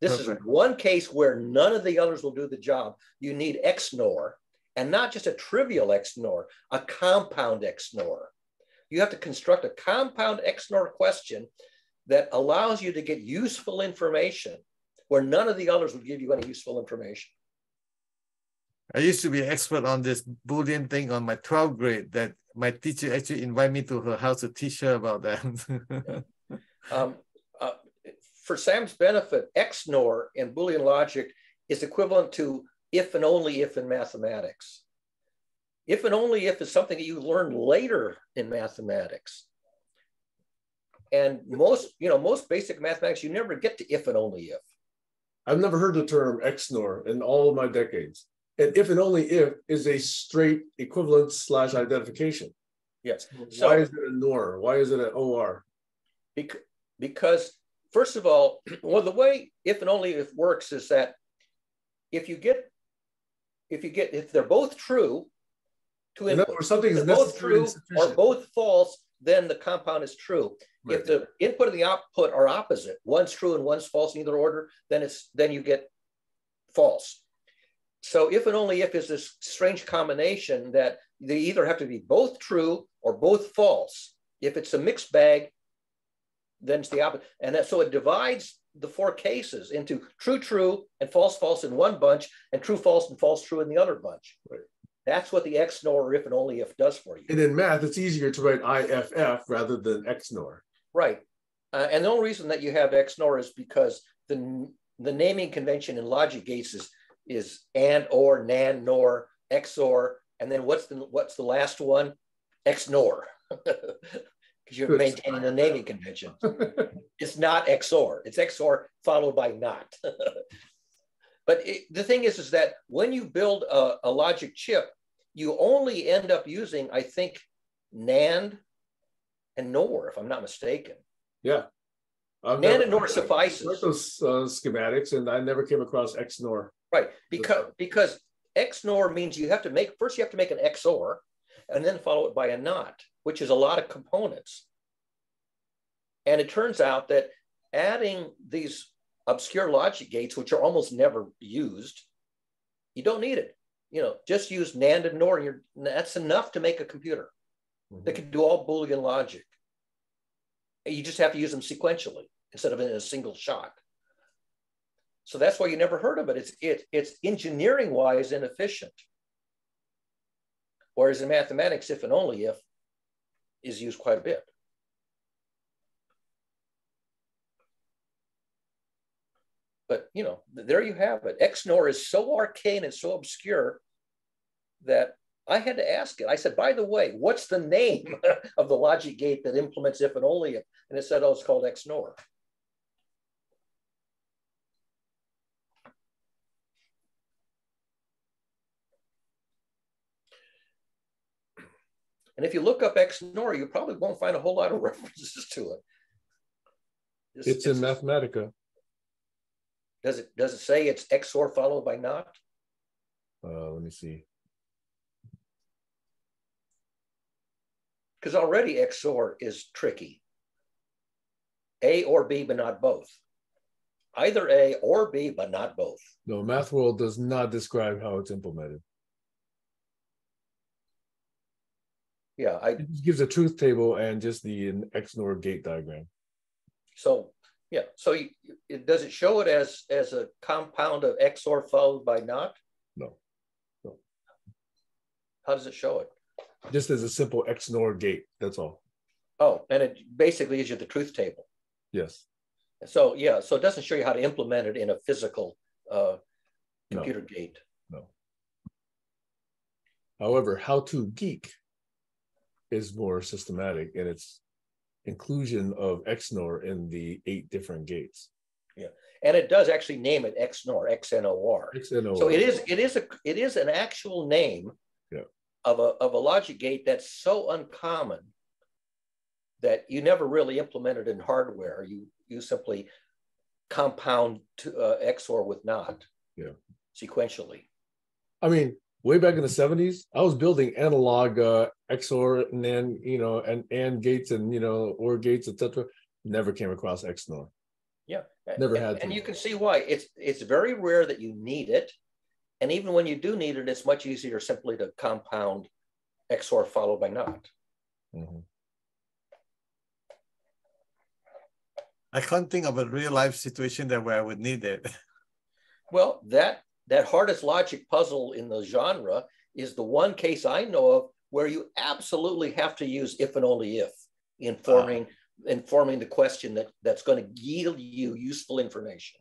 This is one case where none of the others will do the job. You need XNOR, and not just a trivial XNOR, a compound XNOR. You have to construct a compound XNOR question that allows you to get useful information where none of the others would give you any useful information. I used to be an expert on this Boolean thing on my 12th grade that my teacher actually invited me to her house to teach her about that. For Sam's benefit, XNOR in Boolean logic is equivalent to if and only if in mathematics. If and only if is something that you learn later in mathematics. And most basic mathematics, you never get to if and only if. I've never heard the term XNOR in all of my decades. And if and only if is a straight equivalence / identification. Yes. So why is it a NOR? Why is it an OR? Because first of all, well, the way if and only if works is that if they're both true, two inputs, something is both true or both false, then the compound is true. Right. If the input and the output are opposite, one's true and one's false in either order, then you get false. So if and only if is this strange combination that they either have to be both true or both false. If it's a mixed bag, then it's the opposite. And so it divides the four cases into true, true, and false, false in one bunch, and true, false, and false, true in the other bunch. Right. That's what the XNOR or if and only if does for you. And in math, it's easier to write IFF rather than XNOR. Right. And the only reason that you have XNOR is because the naming convention in logic gates is and, or, nan, nor, XOR, and then what's the last one? XNOR. Because you're maintaining the naming convention. It's not XOR. It's XOR followed by not. But the thing is that when you build a logic chip, you only end up using, I think, NAND and NOR, if I'm not mistaken. Yeah. NAND and NOR suffices. I've those schematics, and I never came across XNOR. Right, because XNOR means you have to make an XOR, and then follow it by a NOT, which is a lot of components. And it turns out that adding these obscure logic gates, which are almost never used, you don't need it. Just use NAND and NOR, and that's enough to make a computer that can do all Boolean logic. You just have to use them sequentially instead of in a single shot. So that's why you never heard of it. It's engineering-wise inefficient. Whereas in mathematics, if and only if is used quite a bit. But there you have it. XNOR is so arcane and so obscure that I had to ask it. I said, by the way, what's the name of the logic gate that implements if and only if? And it said, oh, it's called XNOR. And if you look up XNOR, you probably won't find a whole lot of references to it. It's in Mathematica. Does it say it's XOR followed by not? Let me see. Because already XOR is tricky. A or B, but not both. Either A or B, but not both. No, MathWorld does not describe how it's implemented. Yeah, it just gives a truth table and just the XNOR gate diagram. So yeah, so does it show it as a compound of XOR followed by not? No. How does it show it? Just as a simple XNOR gate, that's all. Oh, and it basically gives you the truth table. Yes. So yeah, so it doesn't show you how to implement it in a physical computer gate. No. However, How to Geek is more systematic in its inclusion of XNOR in the 8 different gates. Yeah, and it does actually name it XNOR, XNOR. XNOR. So it is an actual name of a logic gate that's so uncommon that you never really implement it in hardware. You simply compound XOR with not sequentially. I mean, way back in the 70s, I was building analog XOR and then, and gates and, OR gates, etc. Never came across XNOR. Yeah. Never had to. And you can see why. It's very rare that you need it. And even when you do need it, it's much easier simply to compound XOR followed by NOT. Mhm. I can't think of a real life situation that where I would need it. Well, that hardest logic puzzle in the genre is the one case I know of where you absolutely have to use if and only if in forming the question that's going to yield you useful information.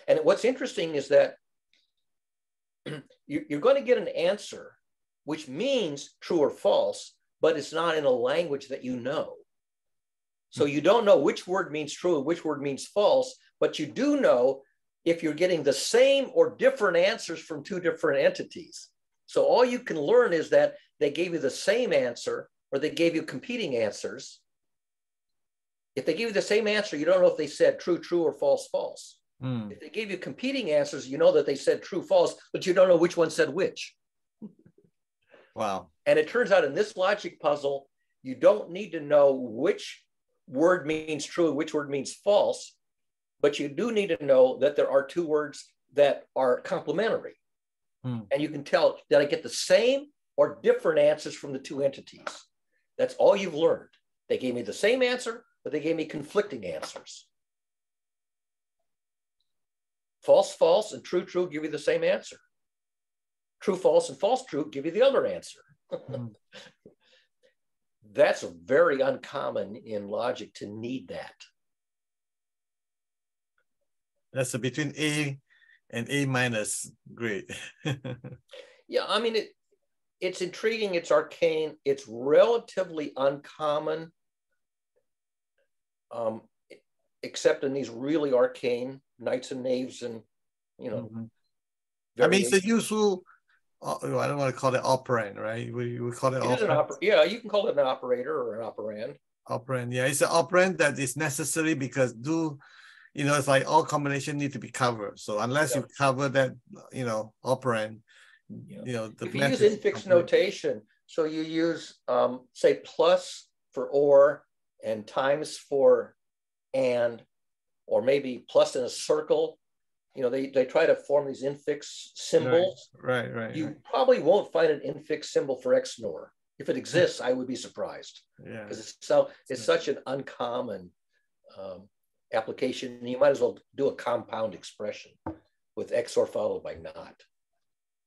And what's interesting is that you're going to get an answer which means true or false, but it's not in a language that you know. So you don't know which word means true and which word means false, but you do know if you're getting the same or different answers from two different entities. So all you can learn is that they gave you the same answer or they gave you competing answers. If they give you the same answer, you don't know if they said true, true, or false, false. If they gave you competing answers, you know that they said true, false, but you don't know which one said which. Wow. And it turns out in this logic puzzle, you don't need to know which word means true and which word means false, but you do need to know that there are two words that are complementary. And you can tell that I get the same or different answers from the two entities. That's all you've learned. They gave me the same answer, but they gave me conflicting answers. False, false, and true, true give you the same answer. True, false, and false, true give you the other answer. That's very uncommon in logic to need that. That's between A and A minus. Great. Yeah, I mean, it's intriguing, it's arcane, it's relatively uncommon, except in these really arcane knights and knaves and, you know. I mean, it's a useful, I don't want to call it operand, right? We call it operand. Yeah, you can call it an operator or an operand. Operand, yeah, it's an operand that is necessary because it's like all combination need to be covered. So unless you cover that, operand, if you use infix notation, so you use say plus for or and times for and, or maybe plus in a circle, they try to form these infix symbols. Right. You probably won't find an infix symbol for XNOR. If it exists, I would be surprised. Yeah, because it's such an uncommon application. You might as well do a compound expression with XOR followed by NOT.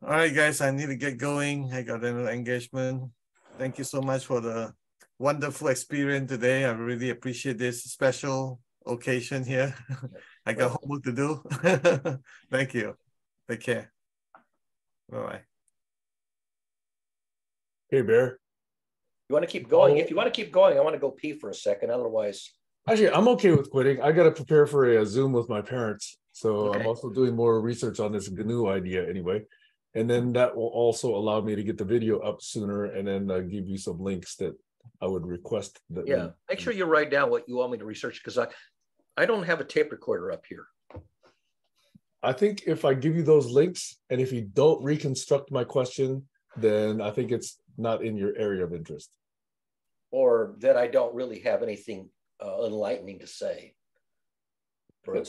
All right, guys, I need to get going. I got another engagement. Thank you so much for the wonderful experience today. I really appreciate this special occasion here. I got homework to do. Thank you. Take care. Bye-bye. Hey, Bear. You want to keep going? If you want to keep going, I want to go pee for a second. Otherwise. Actually, I'm okay with quitting. I got to prepare for a Zoom with my parents. So I'm also doing more research on this GNU idea anyway. And then that will also allow me to get the video up sooner and then give you some links that I would request. Make sure you write down what you want me to research because I don't have a tape recorder up here. I think if I give you those links and if you don't reconstruct my question, then I think it's not in your area of interest. Or that I don't really have anything enlightening to say.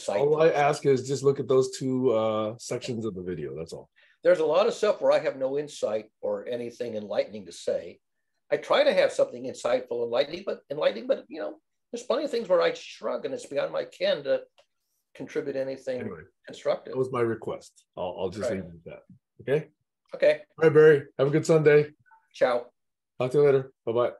All I ask is just look at those two sections of the video. That's all. There's a lot of stuff where I have no insight or anything enlightening to say. I try to have something insightful, enlightening, but there's plenty of things where I shrug and it's beyond my ken to contribute anything constructive. That was my request. I'll just leave it at that. Okay? Okay. All right, Barry. Have a good Sunday. Ciao. Talk to you later. Bye-bye.